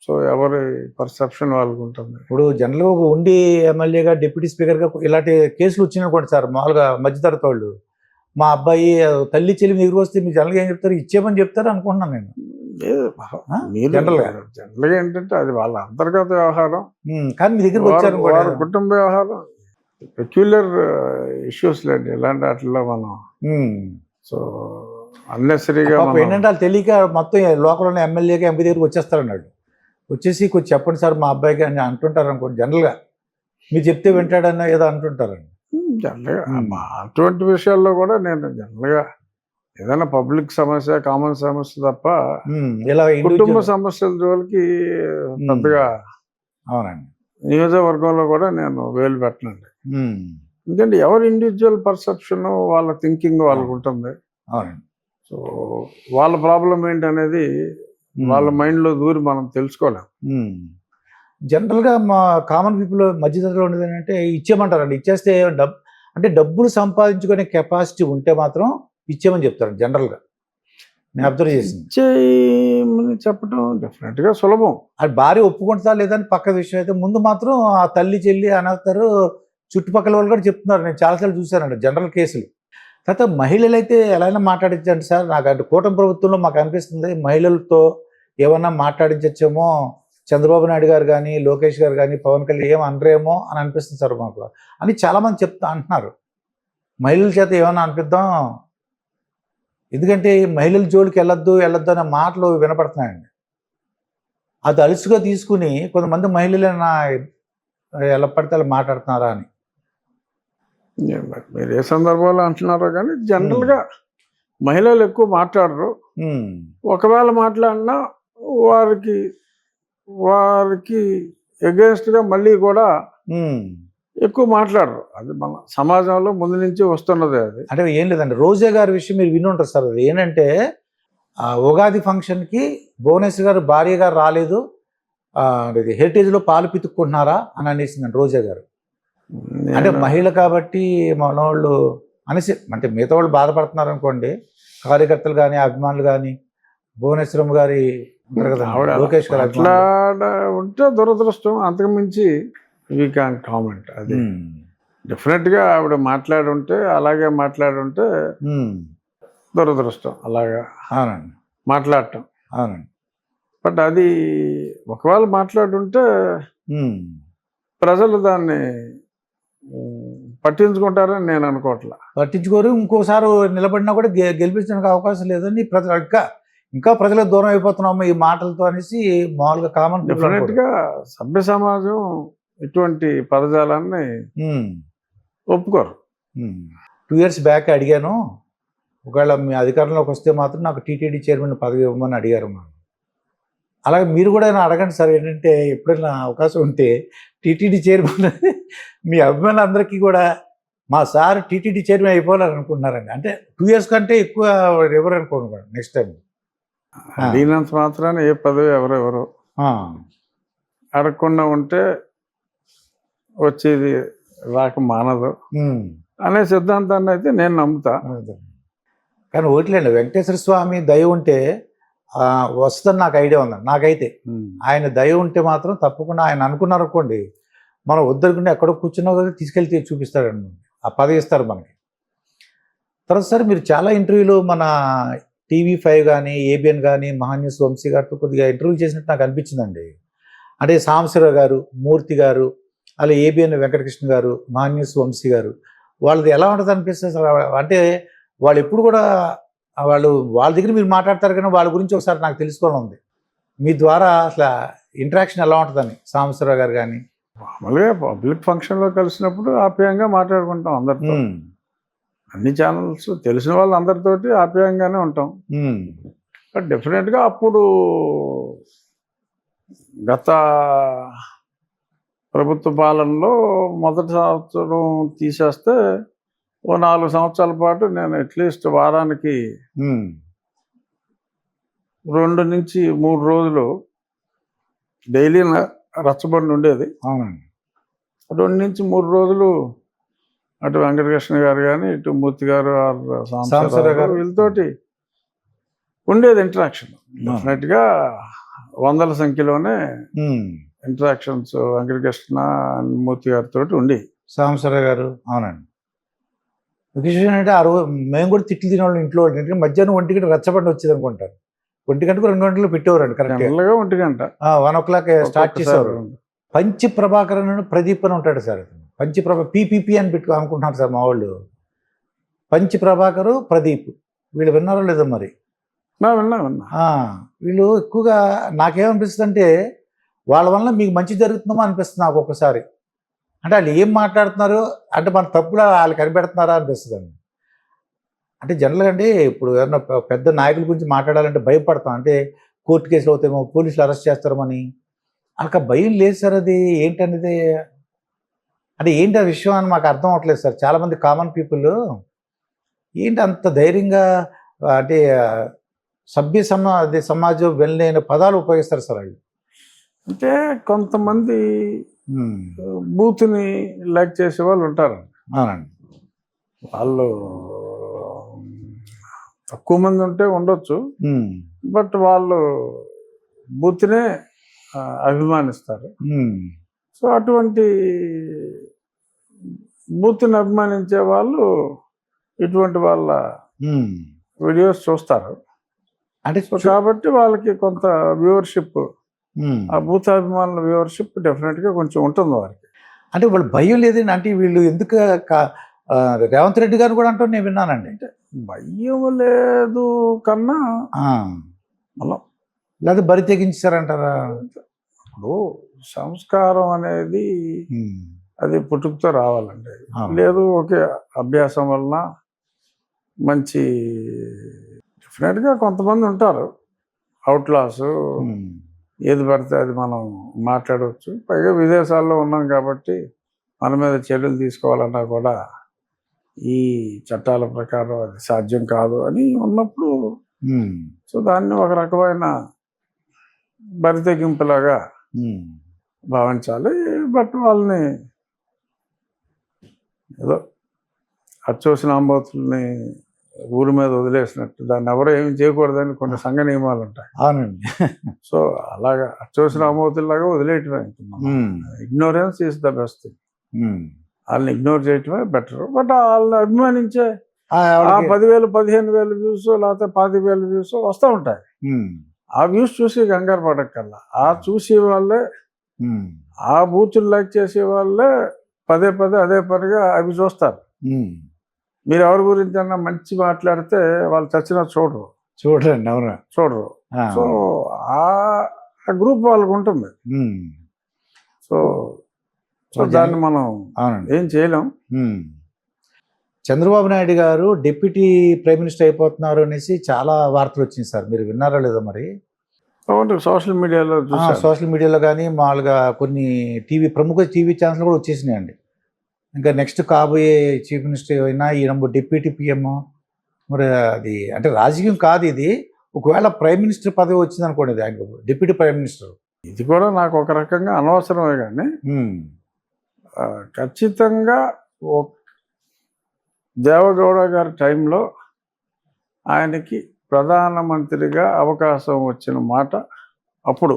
సో ఎవరి పర్సెప్షన్ వాళ్ళకు ఉంటుంది. ఇప్పుడు జనరల్గా ఒక ఉండి ఎమ్మెల్యేగా, డిప్యూటీ స్పీకర్గా ఇలాంటి కేసులు వచ్చినాయి సార్, మామూలుగా మధ్యతరగతి వాళ్ళు, మా అబ్బాయి తల్లి చెల్లి మీ దగ్గర వస్తే మీరు జనరల్గా ఏం చెప్తారు, ఇచ్చేమని చెప్తారు అనుకుంటున్నాను నేను. జనరల్గా ఏంటంటే అది వాళ్ళ అంతర్గత వ్యవహారం, కానీ మీ దగ్గర వచ్చారు వారి కుటుంబ వ్యవహారం. పెక్యులర్ ఇష్యూస్ లేండి ఇలాంటి వాటిల్లో మనం. సో అన్నెసరీగా ఏంటంటే వాళ్ళు తెలియక మొత్తం లోకల్ ఉన్న ఎమ్మెల్యేగా ఎంపీ దగ్గరికి వచ్చేస్తారన్నాడు, వచ్చేసి కొంచెం చెప్పండి సార్ మా అబ్బాయికి అని అంటుంటారు అనుకోండి. జనరల్గా మీరు చెప్తే వింటాడన్న ఏదో అంటుంటారండి. జనరల్గా అటువంటి విషయాల్లో కూడా నేను జనరల్గా ఏదైనా పబ్లిక్ సమస్య, కామన్ సమస్య తప్ప ఇలా కుటుంబ సమస్యల జోలికి పెద్దగా అవునండి నియోజకవర్గంలో కూడా నేను వేలు పెట్టనండి. ఎందుకంటే ఎవరి ఇండివిజువల్ పర్సెప్షన్, వాళ్ళ థింకింగ్ వాళ్ళకు ఉంటుంది. అవునండి. సో వాళ్ళ ప్రాబ్లం ఏంటనేది వాళ్ళ మైండ్లో దూరి మనం తెలుసుకోలేం. జనరల్గా మా కామన్ పీపుల్ మధ్యతరగతిలో ఉండేది ఏంటంటే ఇచ్చేయమంటారండి. ఇచ్చేస్తే అంటే డబ్బులు సంపాదించుకునే కెపాసిటీ ఉంటే మాత్రం ఇచ్చేయమని చెప్తారు జనరల్గా. నేను అబ్జర్వ్ చేసింది. ఇచ్చేయమని చెప్పడం డెఫినెట్గా సులభం. అది భార్య ఒప్పుకుంటుందా లేదని పక్క విషయం అయితే, ముందు మాత్రం ఆ తల్లి చెల్లి అనేస్తారు, చుట్టుపక్కల వాళ్ళు కూడా చెప్తున్నారు. నేను చాలాసార్లు చూశానండి జనరల్ కేసులు. తర్వాత మహిళలు అయితే ఎలా అయినా మాట్లాడించండి సార్, నాకు అంటే కూటమి ప్రభుత్వంలో మాకు అనిపిస్తుంది మహిళలతో ఏమన్నా మాట్లాడించచ్చేమో, చంద్రబాబు నాయుడు గారు కానీ, లోకేష్ గారు కానీ, పవన్ కళ్యాణ్ ఏం అనరేమో అని అనిపిస్తుంది సార్ మాకు అని చాలామంది అంటున్నారు. మహిళల చేత ఏమన్నా అనిపిద్దాం, ఎందుకంటే మహిళల జోలికి వెళ్ళొద్దు అనే మాటలు వినపడుతున్నాయండి. అది అలుసుగా తీసుకుని కొంతమంది మహిళలు ఎలా పడితే అలా మాట్లాడుతున్నారా అని. మీరు ఏ సందర్భంలో అంటున్నారో కానీ జనరల్గా మహిళలు ఎక్కువ మాట్లాడరు. ఒకవేళ మాట్లాడినా వారికి ఎగెన్స్ట్గా మళ్ళీ కూడా ఎక్కువ మాట్లాడరు. అది మన సమాజంలో ముందు నుంచి వస్తున్నది. అది అంటే ఏం లేదండి, రోజా గారి విషయం మీరు విని ఉంటారు సార్. అది ఏంటంటే ఉగాది ఫంక్షన్కి భువనేశ్వర్ గారు భార్య గారు రాలేదు, హెరిటేజ్లో పాలు పితుక్కుంటున్నారా అని అనేసిందండి రోజా గారు. అంటే మహిళ కాబట్టి మనవాళ్ళు అనేసి, అంటే మిగతా వాళ్ళు బాధపడుతున్నారు అనుకోండి, కార్యకర్తలు కానీ అభిమానులు కానీ, భువనేశ్వరం గారి లోకేష్ గారు అట్లా ఉంటే దురదృష్టం. అంతకుమించి వీ క్యాన్ కామెంట్. అది డెఫినెట్గా ఆవిడ అలాగే మాట్లాడుంటే దురదృష్టం. అలాగా అవునండి మాట్లాడటం. అవునండి. బట్ అది ఒకవేళ మాట్లాడుంటే ప్రజలు దాన్ని పట్టించుకుంటారని నేను అనుకోవట్లా. పట్టించుకోరు. ఇంకోసారి నిలబడినా కూడా గెలిపించడానికి అవకాశం లేదని ఇంకా ప్రజలకు దూరం అయిపోతున్నాము ఈ మాటలతో అనేసి మామూలుగా కామన్ డెఫినెట్గా సభ్య సమాజం ఇటువంటి పదజాలాన్ని ఒప్పుకోరు. 2 years బ్యాక్ అడిగాను, ఒకవేళ మీ అధికారంలోకి వస్తే మాత్రం నాకు టీటీడీ చైర్మన్ పదవి ఇవ్వమని అడిగారు. అలాగే మీరు కూడా అడగండి సార్, ఏంటంటే ఎప్పుడైనా అవకాశం ఉంటే టీటీడీ చైర్మన్ మీ అభిమానులందరికీ కూడా మా సార్ టీటీడీ చైర్మన్ అయిపోవాలని అనుకుంటున్నారండి. అంటే 2 years కంటే ఎక్కువ ఎవరు అనుకోండి నెక్స్ట్ టైం. అడిగినంత మాత్రాన ఏ పదవి ఎవరెవరు ఆ, అడగకుండా ఉంటే వచ్చేది రాక మానదు ఉమ్. అనే సిద్ధాంతాన్ని అయితే నేను నమ్ముతా. కానీ ఒకటిలేండి, వెంకటేశ్వర స్వామి దయ ఉంటే వస్తుందని నాకు ఐడియా ఉందండి. నాకైతే ఆయన దయ ఉంటే మాత్రం తప్పకుండా ఆయన అనుకున్నారు అనుకోండి, మనం వద్దనుకుంటే ఎక్కడో కూర్చున్నా కదా తీసుకెళ్తే చూపిస్తాడండి, ఆ పదవి ఇస్తారు మనకి. తర్వాత సార్ మీరు చాలా ఇంటర్వ్యూలు మన TV5 కానీ ఏబిఎన్ కానీ మహాన్యూస్ వంశీ గారితో కొద్దిగా ఇంటర్వ్యూ చేసినట్టు నాకు అనిపించిందండి. అంటే సాంబశివరావు గారు, మూర్తి గారు, అలా ఏబిఎన్ వెంకటకృష్ణ గారు, మహాన్యూస్ వంశీ గారు, వాళ్ళది ఎలా ఉంటుంది అనిపిస్తుంది సార్? అంటే వాళ్ళు ఎప్పుడు కూడా వాళ్ళ దగ్గర మీరు మాట్లాడతారు కానీ వాళ్ళ గురించి ఒకసారి నాకు తెలుసుకోవాలని ఉంది. మీ ద్వారా అసలు ఇంటరాక్షన్ ఎలా ఉంటుందని సాంబశివరావు గారు కానీ. మామూలుగా పబ్లిక్ ఫంక్షన్లో కలిసినప్పుడు ఆప్యాయంగా మాట్లాడుకుంటాం అందరితో. అన్ని ఛానల్స్ తెలిసిన వాళ్ళు అందరితోటి ఆప్యాయంగానే ఉంటాం. బట్ డెఫినెట్గా అప్పుడు గత ప్రభుత్వ పాలనలో మొదటి సంవత్సరం తీసేస్తే ఓ 4 సంవత్సరాల పాటు నేను అట్లీస్ట్ వారానికి 2 నుంచి 3 రోజులు డైలీ రచ్చబండి ఉండేది. అవునండి. 2 నుంచి 3 రోజులు అటు వెంకటకృష్ణ గారు కానీ ఇటు మూర్తి గారు సాంబశివరావు గారు వీళ్ళతోటి ఉండేది ఇంటరాక్షన్. డెఫినెట్గా వందల సంఖ్యలోనే ఇంటరాక్షన్స్ వెంకటకృష్ణ మూర్తి గారితో ఉండి. సాంబశివరావు గారు, అవునండి. విషయం ఏంటంటే ఆ రోజు మేము కూడా తిట్లు తినేవాళ్ళం ఇంట్లో. ఎందుకంటే మధ్యాహ్నం 1 గంట రచ్చబండి వచ్చేది అనుకుంటారు. 1 గంటకు 2 గంటలు పెట్టేవారండి కరెక్ట్గా. 1 గంట 1 o'clock స్టార్ట్ చేసేవారు. పంచి ప్రభాకర్ అని ప్రదీప్ అని ఉంటాడు సార్. పంచి PPP అని అనుకుంటున్నారు సార్ మా వాళ్ళు. పంచి ప్రభాకరు, ప్రదీప్, వీళ్ళు విన్నారో లేదో మరి. విన్నా. వీళ్ళు ఎక్కువగా నాకేమనిపిస్తుంది అంటే వాళ్ళ వల్ల మీకు మంచి జరుగుతుందేమో అనిపిస్తుంది నాకు ఒక్కసారి. అంటే వాళ్ళు ఏం మాట్లాడుతున్నారు అంటే మన తప్పులు వాళ్ళు కనిపెడుతున్నారా అనిపిస్తుంది అండి. అంటే జనరల్గా అంటే ఇప్పుడు ఏమన్నా పెద్ద నాయకుల గురించి మాట్లాడాలంటే భయపడతాం. అంటే కోర్టు కేసులు అవుతామో, పోలీసులు అరెస్ట్ చేస్తారేమని. వాళ్ళకి భయం లేదు సార్. అది ఏంటనేది అంటే ఏంటి ఆ విషయం అని మాకు అర్థం అవ్వట్లేదు సార్. చాలామంది కామన్ పీపుల్ ఏంటి అంత ధైర్యంగా అంటే సమాజం వెళ్ళిన పదాలు ఉపయోగిస్తారు సార్ వాళ్ళు. అంటే కొంతమంది బూత్ని లైక్ చేసే వాళ్ళు ఉంటారు. అవునండి. వాళ్ళు తక్కువ మంది ఉంటే ఉండొచ్చు, బట్ వాళ్ళు బూత్నే అభిమానిస్తారు. సో అటువంటి బూత్ని అభిమానించే వాళ్ళు ఇటువంటి వాళ్ళ వీడియోస్ చూస్తారు. అంటే కాబట్టి వాళ్ళకి కొంత వ్యూవర్షిప్, ఆ బూత్ అభిమానుల వ్యూవర్షిప్ డెఫినెట్గా కొంచెం ఉంటుంది వారికి. అంటే వాళ్ళు భయం లేదండి. అంటే వీళ్ళు ఎందుకు రేవంత్ రెడ్డి గారు కూడా అంటూ నేను విన్నానండి. అంటే భయం లేదు కన్నా మళ్ళీ లేదా బరి తెగించారంటారా? ఇప్పుడు సంస్కారం అనేది అది పుట్టుకతో రావాలండి. లేదు ఓకే అభ్యాసం వలన మంచి డెఫినెట్గా కొంతమంది ఉంటారు అవుట్లాస్, ఏది పడితే అది మనం మాట్లాడవచ్చు. పైగా విదేశాల్లో ఉన్నాం కాబట్టి మన మీద చర్యలు తీసుకోవాలన్నా కూడా ఈ చట్టాల ప్రకారం అది సాధ్యం కాదు అని ఉన్నప్పుడు సో దాన్ని ఒక రకమైన బరితెగింపులాగా భావించాలి. బట్ వాళ్ళని ఏదో అచ్చోసిన ఆంబోతుల్ని ఊరి మీద వదిలేసినట్టు దాన్ని ఎవరో ఏమి చేయకూడదని కొన్ని సంఘ నియమాలు ఉంటాయి. అవునండి. సో అలాగా అచ్చోసిన ఆంబోతుల్లాగా వదిలేయటమే. Ignorance is the best thing. వాళ్ళని ఇగ్నోర్ చేయటమే బెటర్. బట్ వాళ్ళని అభిమానించే 10,000 15,000 వ్యూస్ లేకపోతే 25,000 వ్యూస్ వస్తూ ఉంటాయి. ఆ వ్యూస్ చూసి కంగారు పడక్కల్లా. ఆ చూసే వాళ్ళే, ఆ బూతులు లైక్ చేసే వాళ్ళే పదే అదే పనిగా అవి చూస్తారు. మీరు ఎవరి గురించి అన్నా మంచి మాట్లాడితే వాళ్ళు చచ్చినా చూడరండి. అవునా, చూడరు. సో ఆ గ్రూప్ వాళ్ళకు ఉంటుంది. సో దాన్ని మనం ఏం చేయలేం. చంద్రబాబు నాయుడు గారు డిప్యూటీ ప్రైమ్ మినిస్టర్ అయిపోతున్నారు అనేసి చాలా వార్తలు వచ్చినాయి సార్. మీరు విన్నారా లేదో మరి? సోషల్ మీడియాలో కానీ మామూలుగా కొన్ని ప్రముఖ టీవీ ఛానల్స్ కూడా వచ్చేసినాయండి. ఇంకా నెక్స్ట్ కాబోయే చీఫ్ మినిస్టర్ అయినా ఈయన డిప్యూటీ PM. మరి అది అంటే రాజకీయం కాదు ఇది. ఒకవేళ ప్రైమ్ మినిస్టర్ పదవి వచ్చింది అనుకోండి, ఆయన డిప్యూటీ ప్రైమ్ మినిస్టర్ ఇది కూడా నాకు ఒక రకంగా అనవసరమే కానీ ఖచ్చితంగా దేవగౌడ గారి టైంలో ఆయనకి ప్రధానమంత్రిగా అవకాశం వచ్చిన మాట అప్పుడు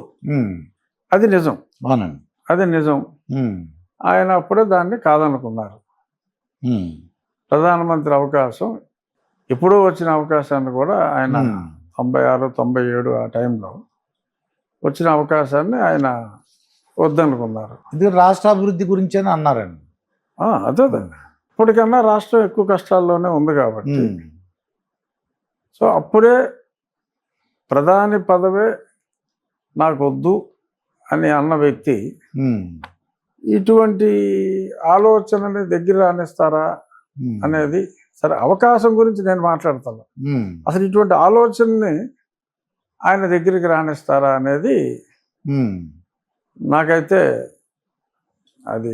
అది నిజం. అవునండి. అది నిజం. ఆయన అప్పుడే దాన్ని కాదనుకున్నారు. ప్రధానమంత్రి అవకాశం ఎప్పుడూ వచ్చిన అవకాశాన్ని కూడా ఆయన 96, 97 ఆ టైంలో వచ్చిన అవకాశాన్ని ఆయన వద్దనుకున్నారు. ఇది రాష్ట్ర అభివృద్ధి గురించి అని అన్నారండి. అదే ఇప్పటికన్నా రాష్ట్రం ఎక్కువ కష్టాల్లోనే ఉంది కాబట్టి సో అప్పుడే ప్రధాని పదవే నాకు వద్దు అని అన్న వ్యక్తి ఇటువంటి ఆలోచనని దగ్గర రానిస్తారా అనేది సరే అవకాశం గురించి నేను మాట్లాడతాను. అసలు ఇటువంటి ఆలోచనని ఆయన దగ్గరికి రానిస్తారా అనేది నాకైతే అది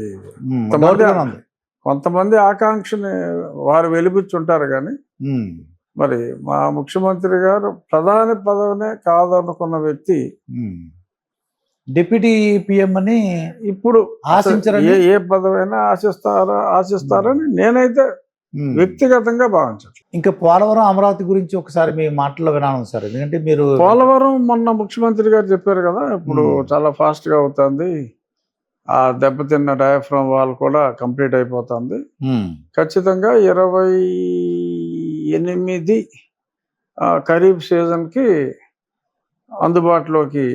కొంతమంది ఆకాంక్షని వారు వెలిబుచ్చుంటారు కానీ మరి మా ముఖ్యమంత్రి గారు ప్రధాని పదవినే కాదనుకున్న వ్యక్తి డిప్యూటీ పిఎం అని ఇప్పుడు ఆశించారని ఏ పదవైనా ఆశిస్తారని నేనైతే వ్యక్తిగతంగా భావించట్లేదు. ఇంకా పోలవరం అమరావతి గురించి ఒకసారి మీ మాటల్లో వినాలి సార్. ఎందుకంటే మీరు పోలవరం మొన్న ముఖ్యమంత్రి గారు చెప్పారు కదా, ఇప్పుడు చాలా ఫాస్ట్ గా అవుతుంది, ఆ దెబ్బతిన్న డయాఫ్రామ్ వాల్ కూడా కంప్లీట్ అయిపోతుంది, ఖచ్చితంగా 28 ఖరీఫ్ సీజన్ కి అందుబాటులోకి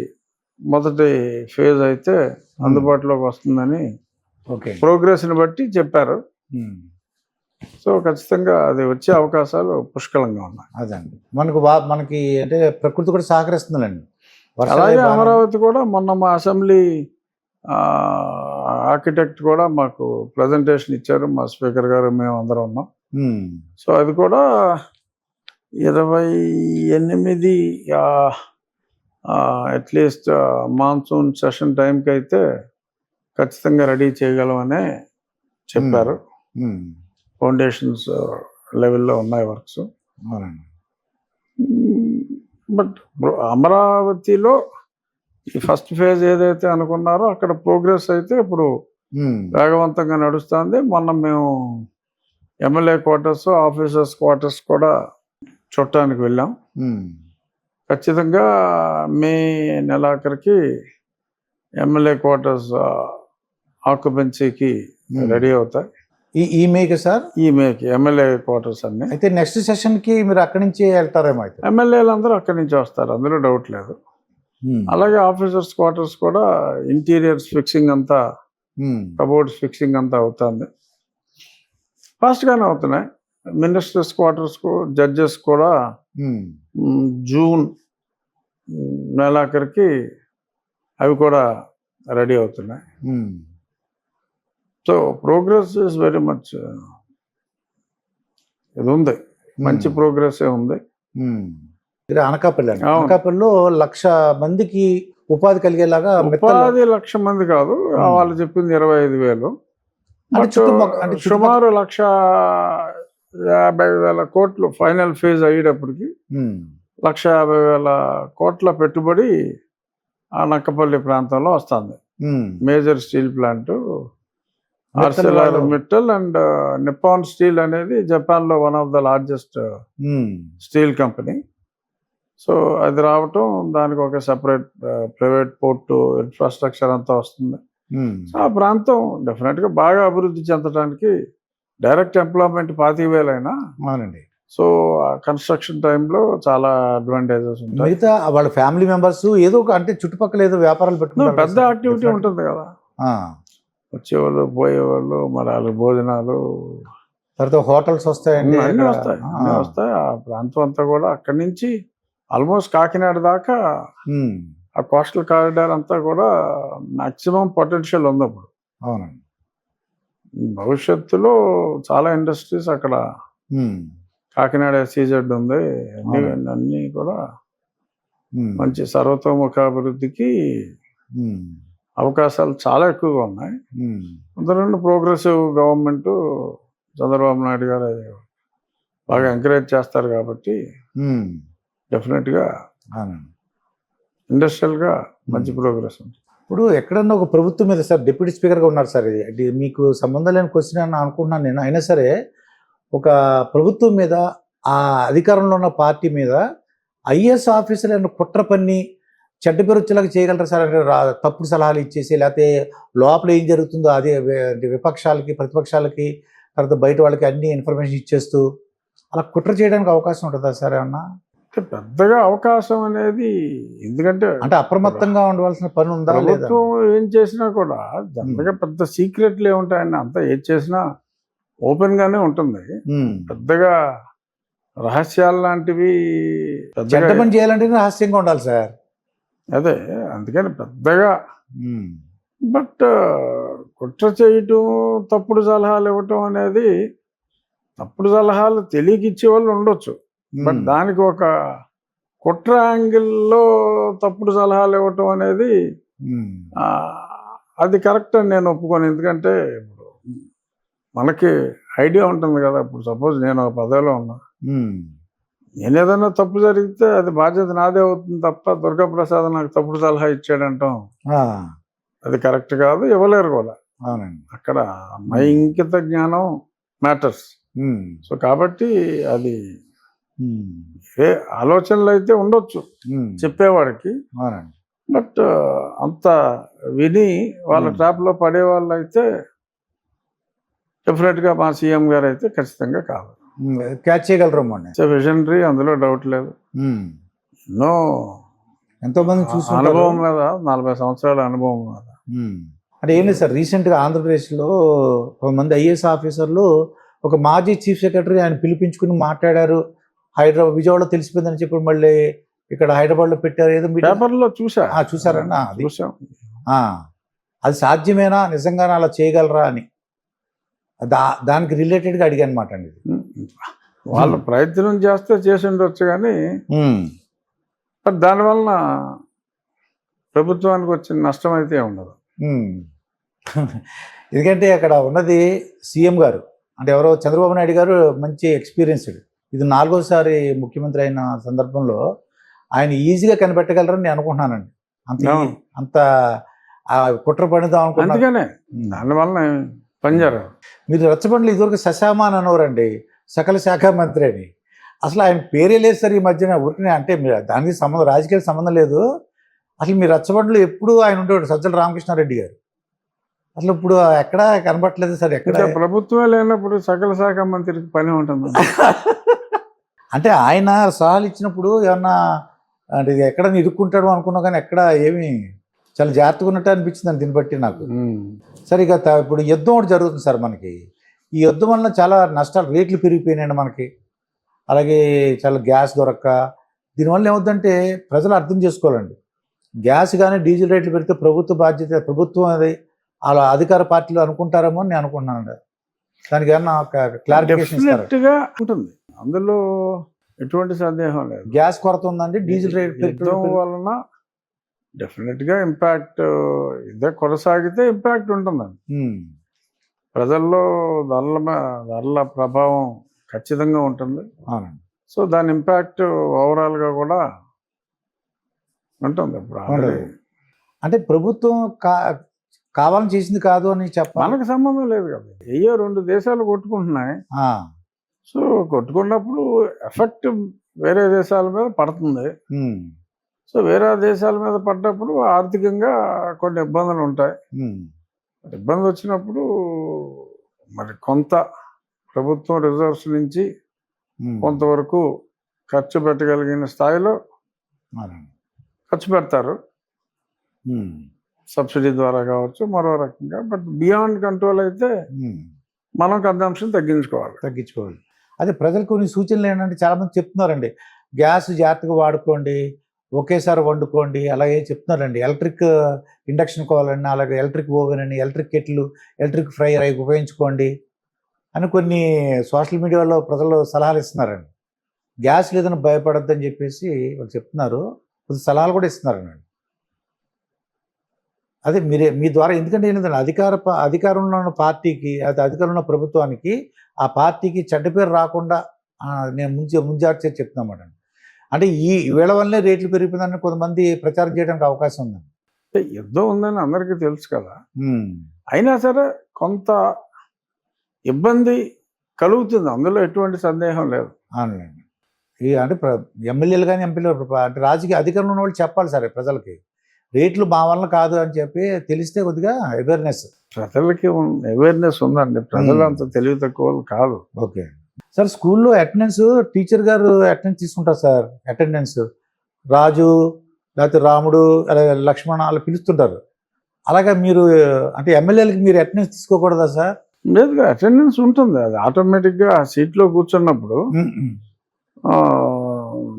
మొదటి ఫేజ్ అయితే అందుబాటులోకి వస్తుందని ప్రోగ్రెస్ ని బట్టి చెప్పారు. సో ఖచ్చితంగా అది వచ్చే అవకాశాలు పుష్కలంగా ఉన్నాయి. అదండి మనకి అంటే ప్రకృతి కూడా సహకరిస్తుందండి. అలాగే అమరావతి కూడా మొన్న మా అసెంబ్లీ ఆర్కిటెక్ట్ కూడా మాకు ప్రజెంటేషన్ ఇచ్చారు, మా స్పీకర్ గారు మేము అందరం ఉన్నాం. సో అది కూడా 28 అట్లీస్ట్ మాన్సూన్ సెషన్ టైంకి అయితే ఖచ్చితంగా రెడీ చేయగలమనే చెప్పారు. ఫౌండేషన్స్ లెవెల్లో ఉన్నాయి వర్క్స్. బట్ అమరావతిలో ఈ ఫస్ట్ ఫేజ్ ఏదైతే అనుకున్నారో అక్కడ ప్రోగ్రెస్ అయితే ఇప్పుడు వేగవంతంగా నడుస్తుంది. మొన్న మేము ఎమ్మెల్యే క్వార్టర్స్, ఆఫీసర్స్ క్వార్టర్స్ కూడా చూడటానికి వెళ్ళాం. ఖచ్చితంగా మే నెలాఖరికి ఎమ్మెల్యే క్వార్టర్స్ ఆక్యుపెన్సీకి రెడీ అవుతాయి. ఈ మేకి సార్, ఈ మేకి ఎమ్మెల్యే క్వార్టర్స్ అన్ని. అయితే నెక్స్ట్ సెషన్ కి మీరు అక్కడి నుంచి వెళ్తారేమో? అయితే ఎమ్మెల్యేలు అందరూ అక్కడి నుంచి వస్తారు, అందులో డౌట్ లేదు. అలాగే ఆఫీసర్స్ క్వార్టర్స్ కూడా ఇంటీరియర్స్ ఫిక్సింగ్ అంతా, కబోర్డ్స్ ఫిక్సింగ్ అంతా అవుతుంది, ఫాస్ట్ గానే అవుతున్నాయి. మినిస్టర్స్ క్వార్టర్స్ కు, జడ్జెస్ కూడా జూన్ నెలాఖరికి అవి కూడా రెడీ అవుతున్నాయి. So progress is very much, ఇది ఉంది, మంచి ప్రోగ్రెస్ ఉంది. అనకాపల్లి అనకాపల్లిలో 1,00,000 మందికి ఉపాధి కలిగేలాగా. ఉపాధి 1,00,000 మంది కాదు, వాళ్ళు చెప్పింది 25,000. సుమారు 1,50,000 కోట్లు ఫైనల్ ఫేజ్ అయ్యేటప్పటికి 1,50,000 కోట్ల పెట్టుబడి ఆ నక్కపల్లి ప్రాంతంలో వస్తుంది. Major steel plant Arcelor Mittal and Nippon steel అనేది జపాన్ లో one of the largest steel company. So అది రావటం, దానికి ఒక సెపరేట్ ప్రైవేట్ పోర్టు ఇన్ఫ్రాస్ట్రక్చర్ అంతా వస్తుంది. సో ఆ ప్రాంతం డెఫినెట్ గా బాగా అభివృద్ధి చెందడానికి డైరెక్ట్ ఎంప్లాయ్మెంట్ 25,000 అయినా. అవునండి. సో కన్స్ట్రక్షన్ టైంలో చాలా అడ్వాంటేజెస్ ఉంటాయి. మిగతా వాళ్ళ ఫ్యామిలీ మెంబర్స్ ఏదో ఒక, అంటే చుట్టుపక్కల ఏదో వ్యాపారాలు పెట్టుకుంటారు, పెద్ద యాక్టివిటీ ఉంటుంది కదా, వచ్చేవాళ్ళు పోయేవాళ్ళు, మరి వాళ్ళ భోజనాలు, తర్వాత హోటల్స్ వస్తాయండి, అన్నీ వస్తాయి. ఆ ప్రాంతం అంతా కూడా అక్కడి నుంచి ఆల్మోస్ట్ కాకినాడ దాకా ఆ కోస్టల్ కారిడార్ అంతా కూడా మాక్సిమం పొటెన్షియల్ ఉంది అప్పుడు. అవునండి. భవిష్యత్తులో చాలా ఇండస్ట్రీస్ అక్కడ, కాకినాడ SEZ ఉంది, అన్ని కూడా మంచి సర్వతోముఖాభివృద్ధికి అవకాశాలు చాలా ఎక్కువగా ఉన్నాయి. అందులో ప్రోగ్రెసివ్ గవర్నమెంట్ చంద్రబాబు నాయుడు గారు బాగా ఎంకరేజ్ చేస్తారు కాబట్టి డెఫినెట్గా ఇండస్ట్రియల్గా మంచి ప్రోగ్రెస్ ఉంది. ఇప్పుడు ఎక్కడన్నా ఒక ప్రభుత్వం మీద సార్ డిప్యూటీ స్పీకర్గా ఉన్నారు సార్, ఇది మీకు సంబంధం లేని క్వశ్చన్ అని అనుకుంటున్నాను నేను. అయినా సరే ఒక ప్రభుత్వం మీద, ఆ అధికారంలో ఉన్న పార్టీ మీద ఐఏఎస్ ఆఫీసర్లను కుట్ర పన్ని చెడ్డ పేరు వచ్చేలాగా చేయగలరా సార్? అంటే తప్పుడు సలహాలు ఇచ్చేసి, లేకపోతే లోపల ఏం జరుగుతుందో అదే అంటే విపక్షాలకి ప్రతిపక్షాలకి తర్వాత బయట వాళ్ళకి అన్ని ఇన్ఫర్మేషన్ ఇచ్చేస్తూ అలా కుట్ర చేయడానికి అవకాశం ఉంటుందా సార్ ఏమన్నా? అంటే పెద్దగా అవకాశం అనేది, ఎందుకంటే అంటే అప్రమత్తంగా ఉండవలసిన పని ఉందా లేదా? ప్రభుత్వం ఏం చేసినా కూడా జనరల్గా పెద్ద సీక్రెట్లు ఏముంటాయని, అంతా ఏం చేసినా ఓపెన్ గానే ఉంటుంది. పెద్దగా రహస్యాలు లాంటివి చెడ్డ పెద్దగా, పని చేయాలంటే రహస్యంగా ఉండాలి సార్. అదే అందుకని పెద్దగా. బట్ కుట్ర చేయటం, తప్పుడు సలహాలు ఇవ్వటం అనేది, తప్పుడు సలహాలు తెలియక ఇచ్చే వాళ్ళు ఉండొచ్చు. బట్ దానికి ఒక కుట్ర యాంగిల్లో తప్పుడు సలహాలు ఇవ్వటం అనేది అది కరెక్ట్ అని నేను ఒప్పుకోను. ఎందుకంటే ఇప్పుడు మనకి ఐడియా ఉంటుంది కదా. ఇప్పుడు సపోజ్ నేను ఒక పదవిలో ఉన్నా, నేను ఏదైనా తప్పు జరిగితే అది బాధ్యత నాదే అవుతుంది తప్ప, దుర్గాప్రసాద్ నాకు తప్పుడు సలహా ఇచ్చాడంటాం అది కరెక్ట్ కాదు, ఇవ్వలేరు కూడా. అవునండి. అక్కడ ఇంకిత జ్ఞానం మ్యాటర్స్. సో కాబట్టి అది ఏ ఆలోచనలు అయితే ఉండొచ్చు చెప్పేవాడికి, అవునండి. బట్ అంత విని వాళ్ళ ట్రాప్లో పడే వాళ్ళు అయితే డెఫినెట్గా మా సీఎం గారు అయితే ఖచ్చితంగా కాదు, క్యాచ్ చేయగలరు. విజనరీ, అందులో డౌట్ లేదు. ఎన్నో ఎంతో మంది చూసి అనుభవం మీద, 40 సంవత్సరాల అనుభవం మీద. అంటే ఏం లేదు సార్, రీసెంట్గా ఆంధ్రప్రదేశ్లో కొంతమంది ఐఏఎస్ ఆఫీసర్లు ఒక మాజీ చీఫ్ సెక్రటరీ ఆయన పిలిపించుకుని మాట్లాడారు. హైదరాబాద్, విజయవాడలో తెలిసిపోయిందని చెప్పి మళ్ళీ ఇక్కడ హైదరాబాద్లో పెట్టారు. ఏదో పేపర్లో చూసారన్నా? చూసాం. అది సాధ్యమేనా, నిజంగానే అలా చేయగలరా అని దానికి రిలేటెడ్గా అడిగాను అనమాట అండి. వాళ్ళు ప్రయత్నం చేస్తే చేసి ఉండొచ్చు, కానీ బట్ దానివలన ప్రభుత్వానికి వచ్చిన నష్టం అయితే ఉండదు. ఎందుకంటే అక్కడ ఉన్నది సీఎం గారు, అంటే ఎవరో చంద్రబాబు నాయుడు గారు, మంచి ఎక్స్పీరియన్స్డ్. ఇది 4వసారి ముఖ్యమంత్రి అయిన సందర్భంలో ఆయన ఈజీగా కనిపెట్టగలరని నేను అనుకుంటున్నానండి. అంత కుట్ర పనిద్దాం అనుకున్నాను. అందుకనే దానివల్ల పనిచేయరు. మీరు రచ్చబండ్లు ఇదివరకు శశామాన్ అనేవారండి, సకల శాఖ మంత్రి అని. అసలు ఆయన పేరే లేదు సార్ ఈ మధ్యన. ఊరికనే అంటే మీరు దానికి సంబంధం, రాజకీయాలకు సంబంధం లేదు. అసలు మీ రచ్చబండ్లు ఎప్పుడు ఆయన ఉండేవాడు, సజ్జల రామకృష్ణారెడ్డి గారు. అసలు ఇప్పుడు ఎక్కడా కనబట్టలేదు సార్. ఎక్కడ ప్రభుత్వం లేనప్పుడు సకల శాఖ మంత్రికి పని ఉంటుంది. అంటే ఆయన సలహాలు ఇచ్చినప్పుడు ఏమన్నా అంటే ఎక్కడ ఇరుక్కుంటాడు అనుకున్నా, కానీ ఎక్కడ ఏమి చాలా జాగ్రత్తగా ఉన్నట్టు అనిపించింది దీన్ని బట్టి నాకు. సరే ఇక ఇప్పుడు యుద్ధం ఒకటి జరుగుతుంది సార్ మనకి. ఈ యుద్ధం వల్ల చాలా నష్టాలు, రేట్లు పెరిగిపోయినాయండి మనకి. అలాగే చాలా గ్యాస్ దొరక్క, దీనివల్ల ఏమవుతుందంటే ప్రజలు అర్థం చేసుకోవాలండి. గ్యాస్ కానీ డీజిల్ రేట్లు పెడితే ప్రభుత్వ బాధ్యత, ప్రభుత్వం అది అలా అధికార పార్టీలు అనుకుంటారేమో అని నేను అనుకుంటున్నాను. దానికి ఏమన్నా క్లారిఫికేషన్ ఇస్తారా? ఉంటుంది, అందులో ఎటువంటి సందేహం లేదు. గ్యాస్ కొరత ఉందండి, డీజిల్ రేట్ పెరగడం వలన డెఫినెట్గా ఇంపాక్ట్, ఇదే కొనసాగితే ఇంపాక్ట్ ఉంటుందండి. ప్రజల్లో ధరల ప్రభావం ఖచ్చితంగా ఉంటుంది. సో దాని ఇంపాక్ట్ ఓవరాల్గా కూడా ఉంటుంది. ఇప్పుడు అంటే ప్రభుత్వం కావాలని చేసింది కాదు అని చెప్పాలి, మనకు సంబంధం లేదు కదా. ఏయో 2 దేశాలు కొట్టుకుంటున్నాయి. సో కొట్టుకున్నప్పుడు ఎఫెక్ట్ వేరే దేశాల మీద పడుతుంది. సో వేరే దేశాల మీద పడ్డప్పుడు ఆర్థికంగా కొన్ని ఇబ్బందులు ఉంటాయి. ఇబ్బంది వచ్చినప్పుడు మరి కొంత ప్రభుత్వం రిజర్వ్స్ నుంచి కొంతవరకు ఖర్చు పెట్టగలిగిన స్థాయిలో ఖర్చు పెడతారు, సబ్సిడీ ద్వారా కావచ్చు, మరో రకంగా. బట్ బియాండ్ కంట్రోల్ అయితే మనం కన్జంప్షన్ తగ్గించుకోవాలి. అదే ప్రజలకు కొన్ని సూచనలు ఏంటంటే చాలామంది చెప్తున్నారండి, గ్యాస్ జాగ్రత్తగా వాడుకోండి, ఒకేసారి వండుకోండి, అలాగే చెప్తున్నారండి. ఎలక్ట్రిక్ ఇండక్షన్ కావాలండి, అలాగే ఎలక్ట్రిక్ ఓవెన్ అని, ఎలక్ట్రిక్ కెట్లు, ఎలక్ట్రిక్ ఫ్రైయర్ అవి ఉపయోగించుకోండి అని కొన్ని సోషల్ మీడియాలో ప్రజలు సలహాలు ఇస్తున్నారండి. గ్యాస్ లేదని భయపడద్దని చెప్పేసి వాళ్ళు చెప్తున్నారు, కొద్ది సలహాలు కూడా ఇస్తున్నారండి. అదే మీ ద్వారా, ఎందుకంటే ఏంటంటే అధికారంలో ఉన్న పార్టీకి, అది అధికారంలో ఉన్న ప్రభుత్వానికి, ఆ పార్టీకి చెడ్డ పేరు రాకుండా నేను ముంజార్చే చెప్తున్నామండి. అంటే వీళ్ళ వల్లే రేట్లు పెరిగిపోయిందని కొంతమంది ప్రచారం చేయడానికి అవకాశం ఉంది. అంటే యుద్ధం ఉందని అందరికీ తెలుసు కదా. అయినా సరే కొంత ఇబ్బంది కలుగుతుంది, అందులో ఎటువంటి సందేహం లేదు. అవునండి. అంటే ఎమ్మెల్యేలు కానీ ఎంపీలు అంటే రాజకీయ అధికారంలో ఉన్న వాళ్ళు చెప్పాలి సరే ప్రజలకి, రేట్లు మా వల్ల కాదు అని చెప్పి తెలిస్తే కొద్దిగా అవేర్నెస్. ప్రజలకి అవేర్నెస్ ఉందండి, ప్రజలు అంత తెలివి తక్కువ కాదు. Okay sir. స్కూల్లో అటెండెన్స్ టీచర్ గారు అటెండెన్స్ తీసుకుంటారు సార్. అటెండెన్స్ రాజు లేకపోతే రాముడు అలా లక్ష్మణ అలా పిలుస్తుంటారు. అలాగా మీరు అంటే ఎమ్మెల్యేలకి మీరు అటెండెన్స్ తీసుకోకూడదా సార్? లేదు, అటెండెన్స్ ఉంటుంది. అది ఆటోమేటిక్గా సీట్లో కూర్చున్నప్పుడు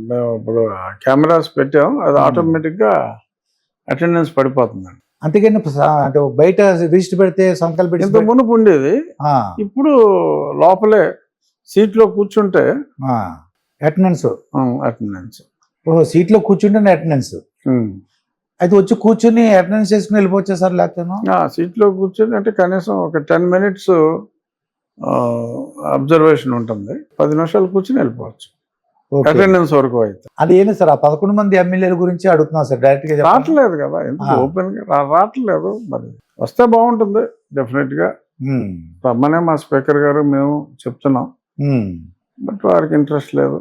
మేము ఇప్పుడు కెమెరాస్ పెట్టాం, అది ఆటోమేటిక్గా అటెండెన్స్ పడిపోతుందండి. అంతేగాని అంటే బయట రిజిస్టర్ పెడితే సంతకాలు పెట్టి ఇంత మునుపు ఉండేది, ఇప్పుడు లోపలే సీట్లో కూర్చుంటే అటెండెన్స్. అటెండెన్స్ ఓహో, సీట్లో కూర్చుంటే అటెండెన్స్. అయితే వచ్చి కూర్చుని అటెండెన్స్ చేసుకుని వెళ్ళిపోవచ్చా సార్? లేకపోతే సీట్లో కూర్చొని అంటే కనీసం ఒక 10 minutes అబ్జర్వేషన్ ఉంటుంది, 10 నిమిషాలు కూర్చుని వెళ్ళిపోవచ్చు అటెండెన్స్ వరకు. అయితే అది ఏంటి సార్, ఆ 11 మంది ఎమ్మెల్యేల గురించి అడుగుతున్నాం సార్. డైరెక్ట్ గా రావట్లేదు కదా, ఎందుకు ఓపెన్ గా రావట్లేదు. మరి వస్తే బాగుంటుంది డెఫినెట్ గా. రమ్మనే మా స్పీకర్ గారు మేము చెప్తున్నాం, బట్ వారికి ఇంట్రెస్ట్ లేదు,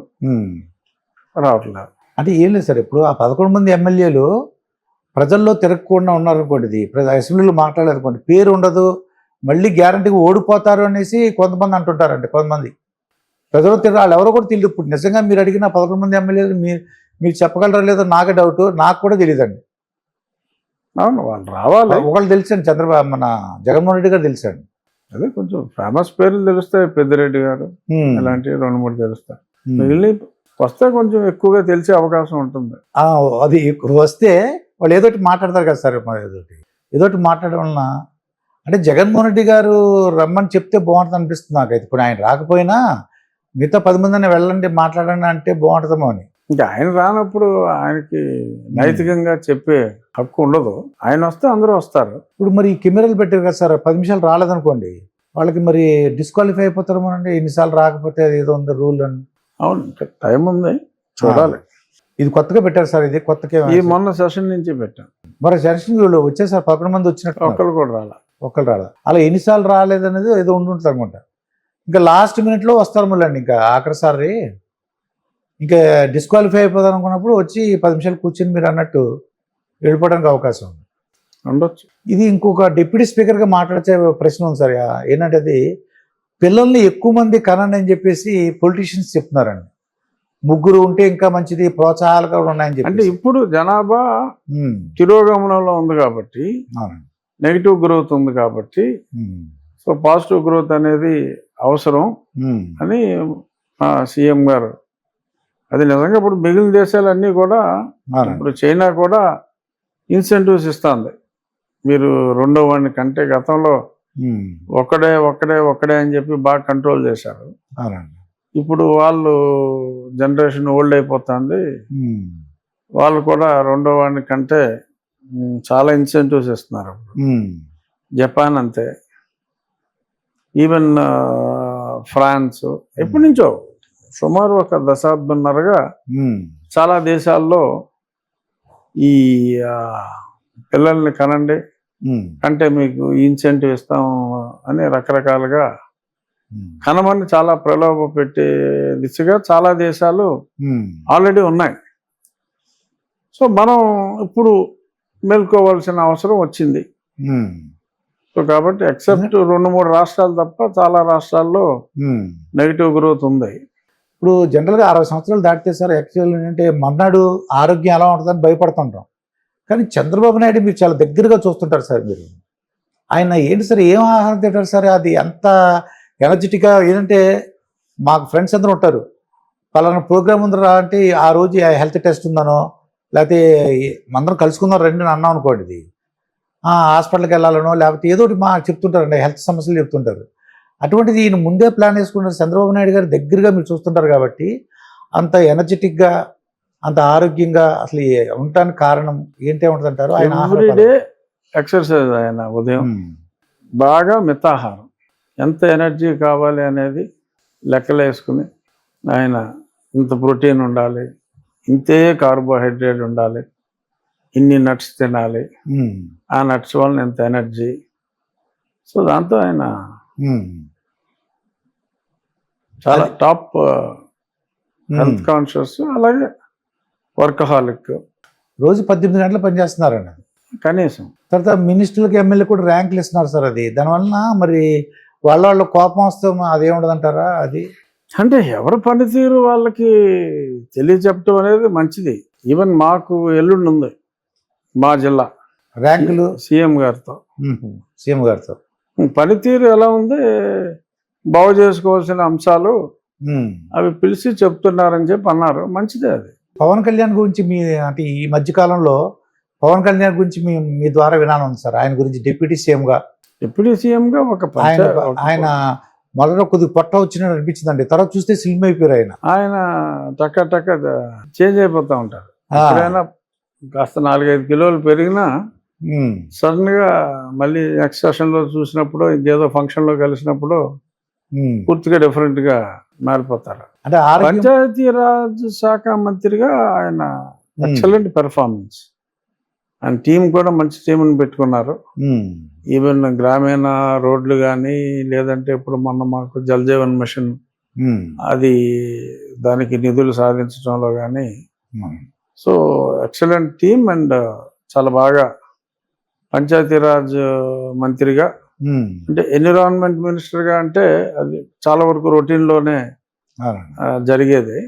రావట్లేదు. అంటే ఏం లేదు సార్, ఇప్పుడు ఆ 11 మంది ఎమ్మెల్యేలు ప్రజల్లో తిరగకుండా ఉన్నారనుకోండి, అసెంబ్లీలో మాట్లాడారనుకోండి, పేరు ఉండదు, మళ్ళీ గ్యారంటీగా ఓడిపోతారు అనేసి కొంతమంది అంటుంటారండి. కొంతమంది ప్రజలు వాళ్ళు ఎవరో కూడా తెలియదు. ఇప్పుడు నిజంగా మీరు అడిగిన 11 మంది ఎమ్మెల్యేలు మీరు చెప్పగలరా లేదో నాకే డౌట్, నాకు కూడా తెలియదండి. అవును, వాళ్ళు రావాలి. ఒకళ్ళు తెలుసండి, చంద్రబాబు మన జగన్మోహన్ రెడ్డి గారు తెలుసండి. అదే కొంచెం ఫేమస్ పేర్లు తెలుస్తాయి, పెద్దిరెడ్డి గారు ఇలాంటివి 2-3 తెలుస్తాయి. మిగిలిన వస్తే కొంచెం ఎక్కువగా తెలిసే అవకాశం ఉంటుంది. అది వస్తే వాళ్ళు ఏదోటి మాట్లాడతారు కదా సార్, ఏదోటి మాట్లాడడం వలన అంటే జగన్మోహన్ రెడ్డి గారు రమ్మని చెప్తే బాగుంటుంది అనిపిస్తుంది నాకైతే. ఇప్పుడు ఆయన రాకపోయినా మిగతా 10 మందిని వెళ్ళండి మాట్లాడండి అంటే బాగుంటుందేమో అని. ఇంకా ఆయన రానప్పుడు ఆయనకి నైతికంగా చెప్పే హక్కు ఉండదు, ఆయన వస్తే అందరూ వస్తారు. ఇప్పుడు మరి కెమెరాలు పెట్టారు కదా సార్, 10 నిమిషాలు రాలేదనుకోండి వాళ్ళకి మరి డిస్క్వాలిఫై అయిపోతారేమో అండి, ఎన్నిసార్లు రాకపోతే అది ఏదో ఉంది రూల్ అని. అవును, ఇంకా టైం ఉంది, చూడాలి. ఇది కొత్తగా పెట్టారు సార్, ఇది కొత్తగా ఈ మొన్న సెషన్ నుంచి పెట్టాం. మరి సెషన్ వచ్చేసారు 11 మంది వచ్చినట్టు, ఒక్కరు కూడా రాలా. అలా ఎన్నిసార్లు రాలేదనేది ఏదో ఉండుంటుంది అనుకుంటా. ఇంకా లాస్ట్ మినిట్లో వస్తారు మళ్ళీ ఇంకా ఆఖరిసారి ఇంకా డిస్క్వాలిఫై అయిపోతారు అనుకున్నప్పుడు వచ్చి 10 నిమిషాలు కూర్చొని మీరు అన్నట్టు వెళ్ళిపోవడానికి అవకాశం ఉంది, ఉండొచ్చు. ఇది ఇంకొక డిప్యూటీ స్పీకర్గా మాట్లాడే ప్రశ్న ఉంది సార్. ఏంటంటే అది పిల్లల్ని ఎక్కువ మంది కనండి అని చెప్పేసి పొలిటీషియన్స్ చెప్తున్నారండి. 3 ఉంటే ఇంకా మంచిది, ప్రోత్సాహాలు కూడా ఉన్నాయని చెప్పి. అంటే ఇప్పుడు జనాభా తిరోగమనంలో ఉంది కాబట్టి, నెగిటివ్ గ్రోత్ ఉంది కాబట్టి, సో పాజిటివ్ గ్రోత్ అనేది అవసరం అని సీఎం గారు. అది నిజంగా ఇప్పుడు మిగిలిన దేశాలన్నీ కూడా, ఇప్పుడు చైనా కూడా ఇన్సెంటివ్స్ ఇస్తుంది. మీరు రెండో వాడిని కంటే గతంలో ఒక్కడే అని చెప్పి బాగా కంట్రోల్ చేశారు. ఇప్పుడు వాళ్ళు జనరేషన్ ఓల్డ్ అయిపోతుంది, వాళ్ళు కూడా రెండో వాడిని కంటే చాలా ఇన్సెంటివ్స్ ఇస్తున్నారు. జపాన్ అంతే, ఈవెన్ ఫ్రాన్స్ ఎప్పటి నుంచో సుమారు 1 దశాబ్దంన్నరగా చాలా దేశాల్లో ఈ పిల్లల్ని కనండి అంటే మీకు ఇన్సెంటివ్ ఇస్తాం అని రకరకాలుగా కనమని చాలా ప్రలోభ పెట్టే దిశగా చాలా దేశాలు ఆల్రెడీ ఉన్నాయి. సో మనం ఇప్పుడు మేల్కోవాల్సిన అవసరం వచ్చింది. సో కాబట్టి ఎక్సెప్ట్ 2-3 రాష్ట్రాలు తప్ప చాలా రాష్ట్రాల్లో నెగిటివ్ గ్రోత్ ఉంది. ఇప్పుడు జనరల్గా 60 సంవత్సరాలు దాటితే సార్ యాక్చువల్ ఏంటంటే మర్నాడు ఆరోగ్యం ఎలా ఉంటుందని భయపడుతుంటాం. కానీ చంద్రబాబు నాయుడు మీరు చాలా దగ్గరగా చూస్తుంటారు సార్. మీరు ఆయన ఏంటి సార్, ఏం ఆహారం తింటారు సార్, అది ఎంత ఎనర్జెటిక్గా. ఏంటంటే మాకు ఫ్రెండ్స్ అందరూ ఉంటారు, పలానా ప్రోగ్రామ్ ఉందరా అంటే ఆ రోజు హెల్త్ టెస్ట్ ఉందనో లేకపోతే అందరం కలుసుకుందాం రండి అని అన్నాం అనుకోండి, ఇది హాస్పిటల్కి వెళ్ళాలనో లేకపోతే ఏదో ఒకటి చెప్తుంటారండి, హెల్త్ సమస్యలు చెప్తుంటారు. అటువంటిది ఈయన ముందే ప్లాన్ వేసుకుంటారు. చంద్రబాబు నాయుడు గారు దగ్గరగా మీరు చూస్తుంటారు కాబట్టి అంత ఎనర్జెటిక్గా అంత ఆరోగ్యంగా అసలు ఉండటానికి కారణం ఏంటి ఉంటుందంటారు? ఆయన ఎవ్రీడే ఎక్సర్సైజ్, ఆయన ఉదయం బాగా మితాహారం, ఎంత ఎనర్జీ కావాలి అనేది లెక్కలు వేసుకుని ఆయన ఇంత ప్రోటీన్ ఉండాలి, ఇంతే కార్బోహైడ్రేట్ ఉండాలి, ఇన్ని నట్స్ తినాలి, ఉమ్, ఆ నట్స్ వలన ఎంత ఎనర్జీ. సో దాంతో ఆయన ఉమ్, చాలా అది- టాప్ హెల్త్ ఉమ్. కాన్షియస్, అలాగే వర్కహాలిక్ రోజు 18 గంటలు పనిచేస్తున్నారండి. కనీసం. తర్వాత మినిస్టర్లకు ఎమ్మెల్యే కూడా ర్యాంకులు ఇస్తున్నారు సార్. అది దానివల్ల మరి వాళ్ళ కోపం వస్తే అదేముండదంటారా? అది అంటే ఎవరి పనితీరు వాళ్ళకి తెలియచెప్పటం అనేది మంచిది. ఈవెన్ మాకు ఎల్లుండి ఉంది మా జిల్లా ర్యాంకులు సీఎం గారితో. సీఎం గారితో. పనితీరు ఎలా ఉంది, బాగు చేసుకోవాల్సిన అంశాలు ఉమ్. అవి పిలిచి చెప్తున్నారని చెప్పి అన్నారు. మంచిదే అది. పవన్ కళ్యాణ్ గురించి మీ అంటే ఈ మధ్య కాలంలో పవన్ కళ్యాణ్ గురించి మీ ద్వారా వినాలని ఉంది సార్. ఆయన గురించి డిప్యూటీ సీఎంగా, డిప్యూటీ సీఎంగా ఒక ఆయన మొదట కొద్దిగా పొట్ట వచ్చినట్టు అనిపించిందండి. తర్వాత చూస్తే స్లిమ్ అయిపోయారు ఆయన. ఆయన టక్క టక్క చేంజ్ అయిపోతూ ఉంటారు. ఎప్పుడైనా కాస్త 4-5 కిలోలు పెరిగినా ఉమ్, సడన్ గా మళ్ళీ నెక్స్ట్ సెషన్ లో చూసినప్పుడు, ఇంకేదో ఫంక్షన్ లో కలిసినప్పుడు ఉమ్. పూర్తిగా డిఫరెంట్ గా మారిపోతారు. అంటే ఆరోగ్యం. పంచాయతీరాజ్ శాఖ మంత్రిగా ఆయన ఎక్సలెంట్ పెర్ఫార్మెన్స్. ఆయన టీం కూడా మంచి టీంని పెట్టుకున్నారు. ఉమ్, ఈవెన్ గ్రామీణ రోడ్లు కానీ, లేదంటే ఇప్పుడు మొన్న మాకు జల్ జీవన్ మిషన్ ఉమ్, అది దానికి నిధులు సాధించడంలో కానీ. ఉమ్. సో ఎక్సలెంట్ టీమ్ అండ్ చాలా బాగా పంచాయతీరాజ్ మంత్రిగా, ఉమ్. అంటే ఎన్విరాన్మెంట్ మినిస్టర్గా అంటే అది చాలా వరకు రొటీన్లోనే అవునండి. జరిగేది.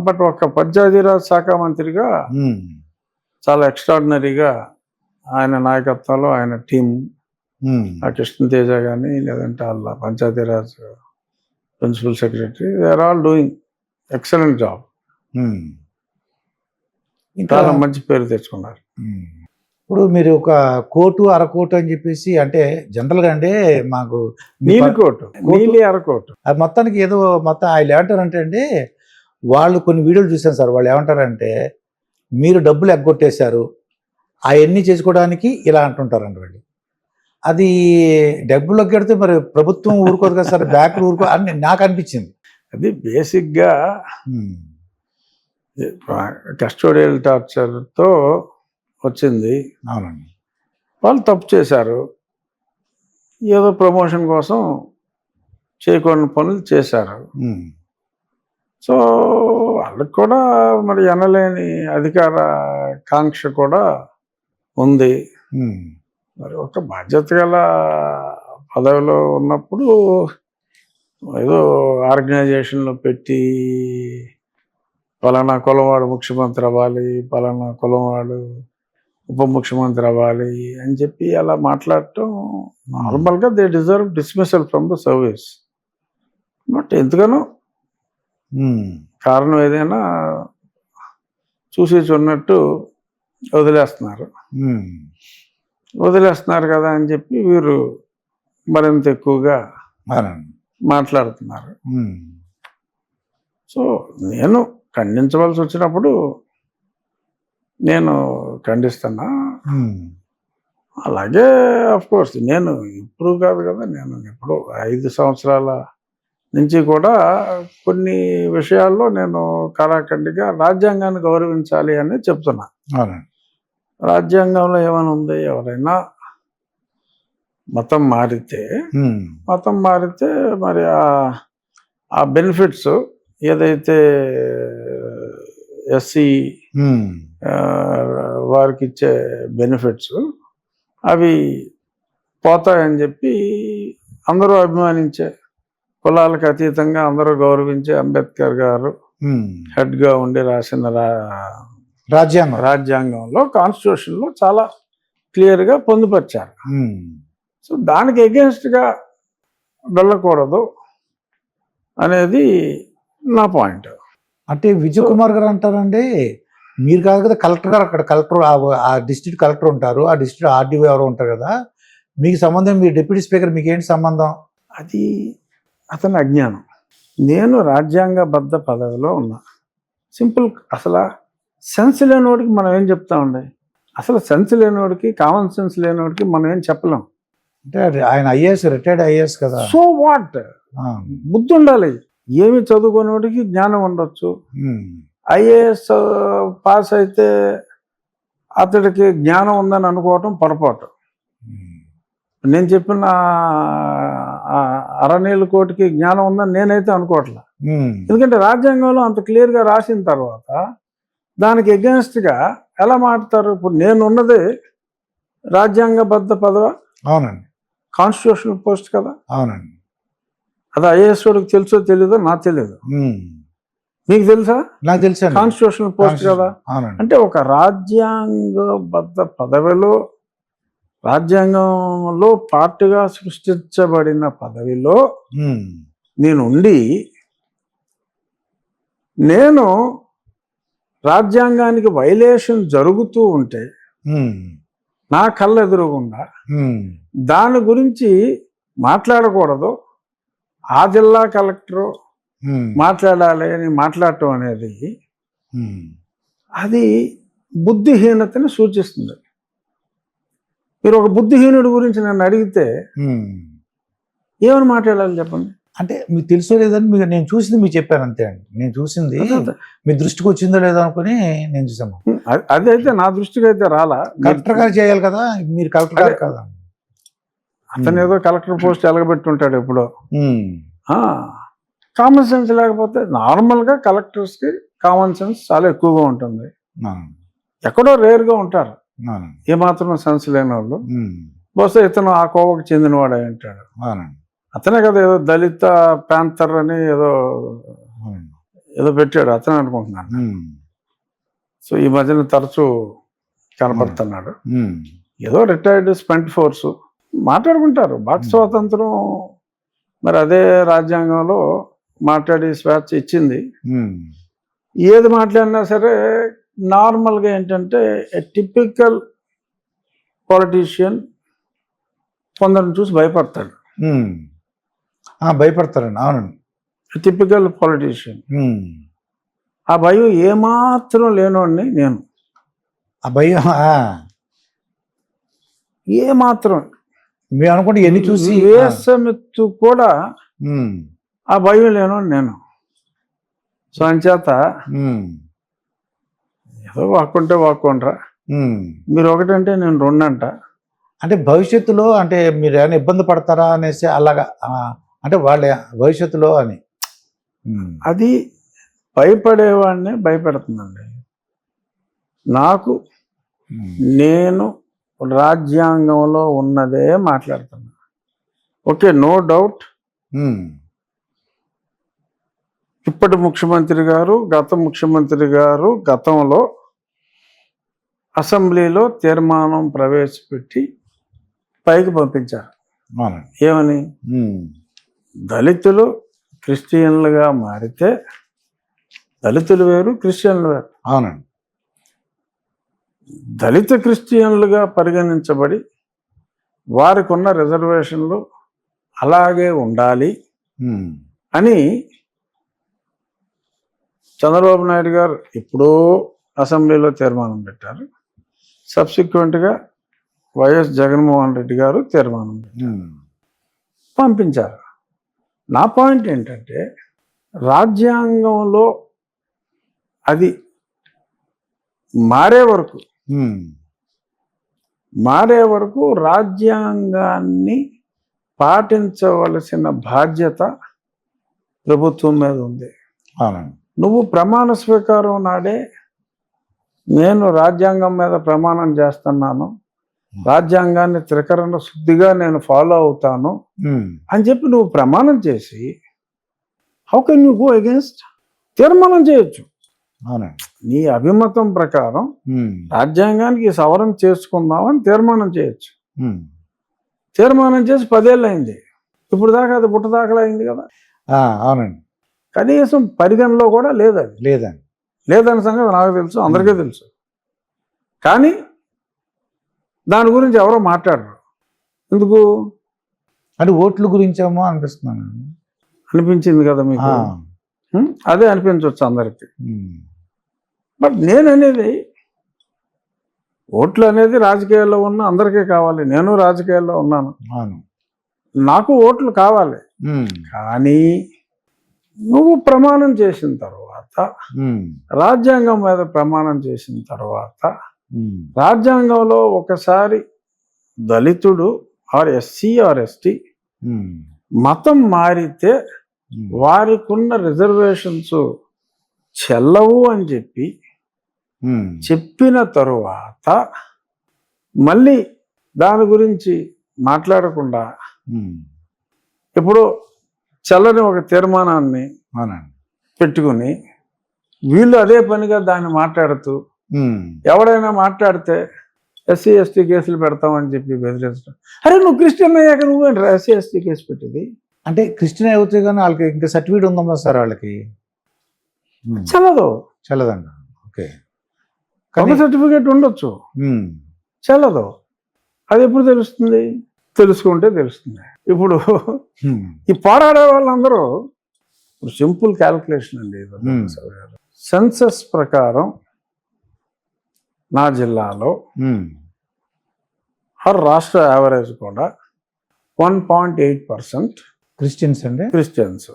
బట్ ఒక పంచాయతీరాజ్ శాఖ మంత్రిగా ఉమ్, చాలా ఎక్స్ట్రాడినరీగా ఆయన నాయకత్వంలో ఆయన టీం, ఉమ్. ఆ కృష్ణతేజ కానీ, లేదంటే వాళ్ళ Panchayati Raj principal secretary, they are all doing excellent job. Um. ఇంకా చాలా మంచి పేరు తెచ్చుకున్నారు. ఉమ్. ఇప్పుడు మీరు ఒక కోటు అరకోటు అని చెప్పేసి, అంటే జనరల్గా అంటే మాకు నీలికోటు, నీలి అరకోటు. అది మొత్తానికి ఏదో మొత్తం ఆయన ఏమంటారంటే అండి, వాళ్ళు కొన్ని వీడియోలు చూశాను సార్. వాళ్ళు ఏమంటారంటే మీరు డబ్బులు ఎగ్గొట్టేశారు, అవన్నీ చేసుకోవడానికి ఇలా అంటుంటారండి వాళ్ళు. అది డబ్బులు ఎగ్గొడితే మరి ప్రభుత్వం ఊరుకోదు కదా సార్, బ్యాంకులు ఊరుకో అని నాకు అనిపించింది. అది బేసిక్గా ఉమ్, కస్టోడియల్ టార్చర్తో వచ్చింది. అవునండి. వాళ్ళు తప్పు చేశారు, ఏదో ప్రమోషన్ కోసం చేయకూడని పనులు చేశారు. ఉమ్, సో వాళ్ళకి కూడా మరి ఎనలేని అధికార కాంక్ష కూడా ఉంది. ఉమ్, మరి ఒక బాధ్యత గల పదవిలో ఉన్నప్పుడు ఏదో ఆర్గనైజేషన్లో పెట్టి పలానా కులంవాడు ముఖ్యమంత్రి అవ్వాలి, పలానా కులంవాడు ఉప ముఖ్యమంత్రి అవ్వాలి అని చెప్పి అలా మాట్లాడటం నార్మల్గా they deserve dismissal from the service. But ఎందుకనో ఉమ్, కారణం ఏదైనా చూసి చూడనట్టు వదిలేస్తున్నారు. ఉమ్, వదిలేస్తున్నారు కదా అని చెప్పి వీరు మరింత ఎక్కువగా అవునండి. మాట్లాడుతున్నారు. ఉమ్, సో నేను ఖండించవలసి వచ్చినప్పుడు నేను ఖండిస్తున్నా. ఉమ్, అలాగే కోర్స్ నేను ఇప్పుడు కాదు కదా, నేను ఎప్పుడు 5 సంవత్సరాల నుంచి కూడా కొన్ని విషయాల్లో నేను కరాఖండిగా రాజ్యాంగాన్ని గౌరవించాలి అని చెప్తున్నా. అవునండి. రాజ్యాంగంలో ఏమైనా ఉంది, ఎవరైనా మతం మారితే ఉమ్, మరి ఆ బెనిఫిట్స్ ఏదైతే ఎస్సీ ఉమ్, వారికి ఇచ్చే బెనిఫిట్స్ అవి పోతాయని చెప్పి అందరూ అభిమానించే, కులాలకు అతీతంగా అందరూ గౌరవించే అంబేద్కర్ గారు ఉమ్. హెడ్గా ఉండి రాసిన రాజ్యాంగం. రాజ్యాంగంలో, కాన్స్టిట్యూషన్లో చాలా క్లియర్గా పొందుపరిచారు. ఉమ్, సో దానికి ఎగెన్స్ట్గా వెళ్ళకూడదు అనేది నా పాయింట్. అంటే విజయ్ కుమార్ గారు అంటారండి, మీరు కాదు కదా కలెక్టర్ గారు, అక్కడ కలెక్టర్ ఆ డిస్ట్రిక్ట్ కలెక్టర్ ఉంటారు, ఆ డిస్ట్రిక్ట్ ఆర్డీఓ ఎవరో ఉంటారు కదా, మీకు సంబంధం, మీ డిప్యూటీ స్పీకర్ మీకు ఏంటి సంబంధం? అది అతని అజ్ఞానం. నేను రాజ్యాంగబద్ధ పదవిలో ఉన్నా. సింపుల్. అసలు సెన్స్ లేనివాడికి మనం ఏం చెప్తామండి? అసలు సెన్స్ లేనివాడికి, కామన్ సెన్స్ లేనివాడికి మనం ఏం చెప్పలేం. అంటే ఆయన ఐఏఎస్, రిటైర్డ్ ఐఏఎస్ కదా. So what? ఆ, బుద్ధి ఉండాలి. ఏమి చదువుకునేవాడికి జ్ఞానం ఉండొచ్చు, ఉమ్, ఐఏఎస్ పాస్ అయితే అతడికి జ్ఞానం ఉందని అనుకోవటం పొరపాటు. నేను చెప్పిన అరనీళ్ళ కోటికి జ్ఞానం ఉందని నేనైతే అనుకోవట్లే. ఎందుకంటే రాజ్యాంగంలో అంత క్లియర్గా రాసిన తర్వాత దానికి ఎగెన్స్ట్గా ఎలా మాట్లాడతారు? ఇప్పుడు నేనున్నది రాజ్యాంగబద్ధ పదవి, అవునండి, కాన్స్టిట్యూషనల్ పోస్ట్ కదా. అవునండి, అది ఐఏఎస్ వాడికి తెలుసో తెలీదో నాకు తెలియదు. మీకు తెలుసా? నాకు తెలుసు. కాన్స్టిట్యూషనల్ పోస్ట్ కదా. అవునండి. అంటే ఒక రాజ్యాంగబద్ధ పదవిలో, రాజ్యాంగంలో పార్ట్గా సృష్టించబడిన పదవిలో నేనుండి నేను రాజ్యాంగానికి వైలేషన్ జరుగుతూ ఉంటే నా కళ్ళ ఎదురుగుండా దాని గురించి మాట్లాడకూడదు, ఆ జిల్లా కలెక్టరు మాట్లాడాలి అని మాట్లాడటం అనేది అది బుద్ధిహీనతని సూచిస్తుంది. మీరు ఒక బుద్ధిహీనుడి గురించి నన్ను అడిగితే ఏమని మాట్లాడాలి చెప్పండి? అంటే మీకు తెలుసో లేదని మీకు నేను చూసింది మీకు చెప్పాను అంతే అండి. నేను చూసింది మీ దృష్టికి వచ్చిందో లేదో అనుకుని నేను చూసాను. అదైతే నా దృష్టికి అయితే రాలా. కలెక్టర్ గారు చేయాలి కదా, మీరు కలెక్టర్ గారు కదా. అతను ఏదో కలెక్టర్ పోస్ట్ ఎలగబెట్టుంటాడు ఎప్పుడో. కామన్ సెన్స్ లేకపోతే నార్మల్గా కలెక్టర్స్కి కామన్ సెన్స్ చాలా ఎక్కువగా ఉంటుంది. ఎక్కడో రేర్గా ఉంటారు ఏమాత్రం సెన్స్ లేని వాళ్ళు. బహుశా ఇతను ఆ కోవకు చెందినవాడు అయి ఉంటాడు. అతనే కదా ఏదో దళిత ప్యాంథర్ అని ఏదో పెట్టాడు అతనే అనుకుంటున్నాను. సో ఈ మధ్యన తరచూ కనపడుతున్నాడు. ఏదో రిటైర్డ్ స్పెంట్ ఫోర్స్ మాట్లాడుకుంటారు. వాక్ స్వాతంత్రం మరి అదే రాజ్యాంగంలో మాట్లాడి స్వేచ్ఛ ఇచ్చింది. ఏది మాట్లాడినా సరే నార్మల్గా ఏంటంటే టిపికల్ పొలిటీషియన్ కొందరిని చూసి భయపడతాడు. భయపడతారండి. అవునండి, టిపికల్ పొలిటీషియన్. ఆ భయం ఏమాత్రం లేనోడిని నేను. ఆ భయం ఏమాత్రం మీరు అనుకుంటే ఎన్ని చూసి వేసమెత్తు కూడా ఆ భయం లేనోడు నేను. సో అంచేత ఏదో వాక్కుంటే వాక్కుండ్రా, మీరు ఒకటంటే నేను రెండంట. అంటే భవిష్యత్తులో అంటే మీరు ఏమైనా ఇబ్బంది పడతారా అనేసి అలాగా, అంటే వాళ్ళ భవిష్యత్తులో అని. అది భయపడేవాడిని భయపెడుతుందండి. నాకు నేను రాజ్యాంగంలో ఉన్నదే మాట్లాడుతున్నా. ఓకే, నో డౌట్ ఇప్పటి ముఖ్యమంత్రి గారు, గత ముఖ్యమంత్రి గారు గతంలో అసెంబ్లీలో తీర్మానం ప్రవేశపెట్టి పైకి పంపించారు. ఏమని? దళితులు క్రిస్టియన్లుగా మారితే దళితులు వేరు, క్రిస్టియన్లు వేరు. అవునండి. దళిత క్రిస్టియన్లుగా పరిగణించబడి వారికి ఉన్న రిజర్వేషన్లు అలాగే ఉండాలి అని చంద్రబాబు నాయుడు గారు ఎప్పుడో అసెంబ్లీలో తీర్మానం పెట్టారు. సబ్సిక్వెంట్గా వైఎస్ జగన్మోహన్ రెడ్డి గారు తీర్మానం పంపించారు. నా పాయింట్ ఏంటంటే రాజ్యాంగంలో అది మారే వరకు రాజ్యాంగాన్ని పాటించవలసిన బాధ్యత ప్రభుత్వం మీద ఉంది. నువ్వు ప్రమాణ స్వీకారం నాడే నేను రాజ్యాంగం మీద ప్రమాణం చేస్తున్నాను, రాజ్యాంగాన్ని త్రికరణ శుద్ధిగా నేను ఫాలో అవుతాను అని చెప్పి నువ్వు ప్రమాణం చేసి how can you go against? తీర్మానం చేయొచ్చు. నీ అభిమతం ప్రకారం రాజ్యాంగానికి సవరణ చేసుకుందామని తీర్మానం చేయొచ్చు. తీర్మానం చేసి 10 ఏళ్ళు అయింది. ఇప్పుడు దాకా అది పుట్ట దాఖలు అయింది కదా. అవునండి. కనీసం పరిగణలో కూడా లేదు. అది లేదని సంగతి నాకు తెలుసు, అందరికీ తెలుసు. కానీ దాని గురించి ఎవరో మాట్లాడరు. ఎందుకు? అంటే ఓట్ల గురించేమో అనిపిస్తున్నాను. అనిపించింది కదా మీకు? అదే అనిపించవచ్చు అందరికి. బట్ నేను అనేది ఓట్లు అనేది రాజకీయాల్లో ఉన్న అందరికీ కావాలి. నేను రాజకీయాల్లో ఉన్నాను, నాకు ఓట్లు కావాలి. కానీ నువ్వు ప్రమాణం చేసిన తర్వాత రాజ్యాంగం మీద ప్రమాణం చేసిన తర్వాత రాజ్యాంగంలో ఒకసారి దళితుడు ఆర్ ఎస్సీ ఆర్ ఎస్టీ మతం మారితే వారికి ఉన్న రిజర్వేషన్స్ చెల్లవు అని చెప్పిన తరువాత మళ్ళీ దాని గురించి మాట్లాడకుండా ఇప్పుడు చల్లని ఒక తీర్మానాన్ని పెట్టుకుని వీళ్ళు అదే పనిగా దాన్ని మాట్లాడుతూ ఎవడైనా మాట్లాడితే ఎస్సీ ఎస్టీ కేసులు పెడతామని చెప్పి బెదిరించడం. అరే నువ్వు క్రిస్టియన్ అయ్యాక నువ్వేంటి ఎస్సీ ఎస్టీ కేసు పెట్టింది అంటే క్రిస్టియన్ అవుతాయి కానీ వాళ్ళకి ఇంకా సర్టిఫికేట్ ఉందమ్మా సార్ వాళ్ళకి చల్లదండి. ఓకే, ఒక సర్టిఫికేట్ ఉండొచ్చు, చల్లదు. అది ఎప్పుడు తెలుస్తుంది? తెలుసుకుంటే తెలుస్తుంది. ఇప్పుడు ఈ పోరాడే వాళ్ళందరూ సింపుల్ క్యాల్కులేషన్ అండి. సెన్సస్ ప్రకారం నా జిల్లాలో రాష్ట్ర యావరేజ్ కూడా 1.8% క్రిస్టియన్స్ అండి. క్రిస్టియన్స్.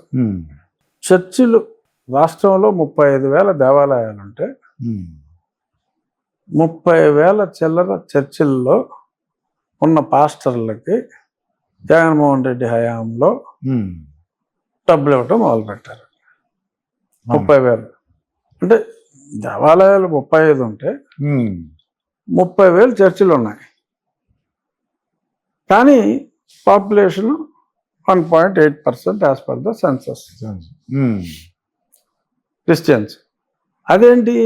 చర్చిలు రాష్ట్రంలో 35,000 దేవాలయాలు ఉంటే 30,000 చిల్లర చర్చిల్లో ఉన్న పాస్టర్లకి జగన్మోహన్ రెడ్డి హయాంలో డబ్బులు ఇవ్వటం మొదలుపెట్టారు. 30,000 అంటే దేవాలయాలు 35 ఉంటే 30,000 చర్చిలు ఉన్నాయి. కానీ population 1.8% as per the census Christians. అదేంటి?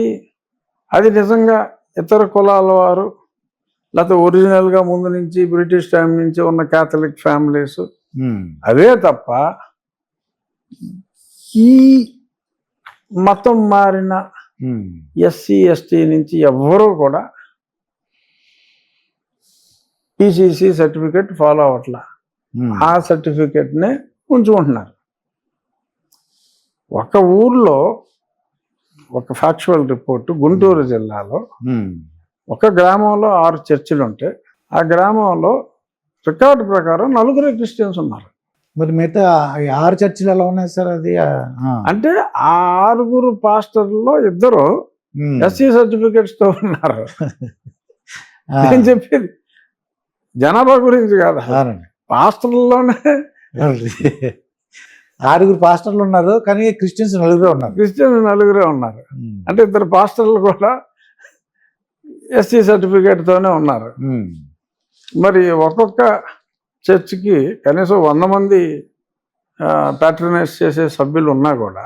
అది నిజంగా ఇతర కులాల వారు లేకపోతే ఒరిజినల్గా ముందు నుంచి బ్రిటిష్ టైం నుంచి ఉన్న క్యాథలిక్ ఫ్యామిలీస్ అవే తప్ప ఈ మతం మారిన ఎస్సీ ఎస్టీ నుంచి ఎవ్వరూ కూడా పిసిసి సర్టిఫికెట్ ఫాలో అవ్వట్లా. ఆ సర్టిఫికెట్నే ఉంచుకుంటున్నారు. ఒక ఊర్లో ఒక ఫ్యాక్చువల్ రిపోర్టు, గుంటూరు జిల్లాలో ఒక గ్రామంలో 6 చర్చిలు ఉంటే ఆ గ్రామంలో రికార్డు ప్రకారం 4 క్రిస్టియన్స్ ఉన్నారు. మరి మిగతా 6 చర్చిలు ఎలా ఉన్నాయి సార్? అది అంటే ఆ 6 పాస్టర్లో 2 ఎస్సీ సర్టిఫికెట్స్ తో ఉన్నారు. నేను చెప్పేది జనాభా గురించి కాదు, పాస్టర్లలోనే 6 పాస్టర్లు ఉన్నారు కానీ క్రిస్టియన్స్ 4 ఉన్నారు. క్రిస్టియన్స్ 4 ఉన్నారు. అంటే 2 పాస్టర్లు కూడా ఎస్సీ సర్టిఫికేట్ తోనే ఉన్నారు. మరి ఒక్కొక్క చర్చికి కనీసం 100 మంది ప్యాట్రనైజ్ చేసే సభ్యులు ఉన్నా కూడా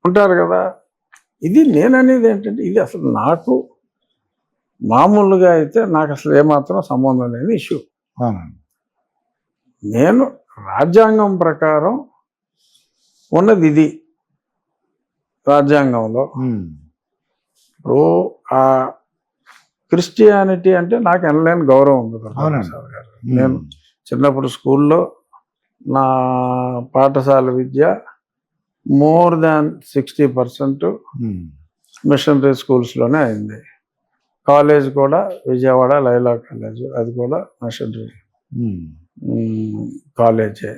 ఉంటారు కదా. ఇది నేననేది ఏంటంటే ఇది అసలు నాకు మామూలుగా అయితే నాకు అసలు ఏమాత్రం సంబంధం లేని ఇష్యూ. నేను రాజ్యాంగం ప్రకారం ఉన్నది ఇది. రాజ్యాంగంలో ఇప్పుడు ఆ క్రిస్టియానిటీ అంటే నాకు ఎనలేని గౌరవం ఉంది. నేను చిన్నప్పుడు స్కూల్లో నా పాఠశాల విద్య మోర్ దాన్ 60% మిషనరీ స్కూల్స్లోనే అయింది. కాలేజ్ కూడా విజయవాడ లైలా కాలేజ్, అది కూడా మిషనరీ కాలేజే.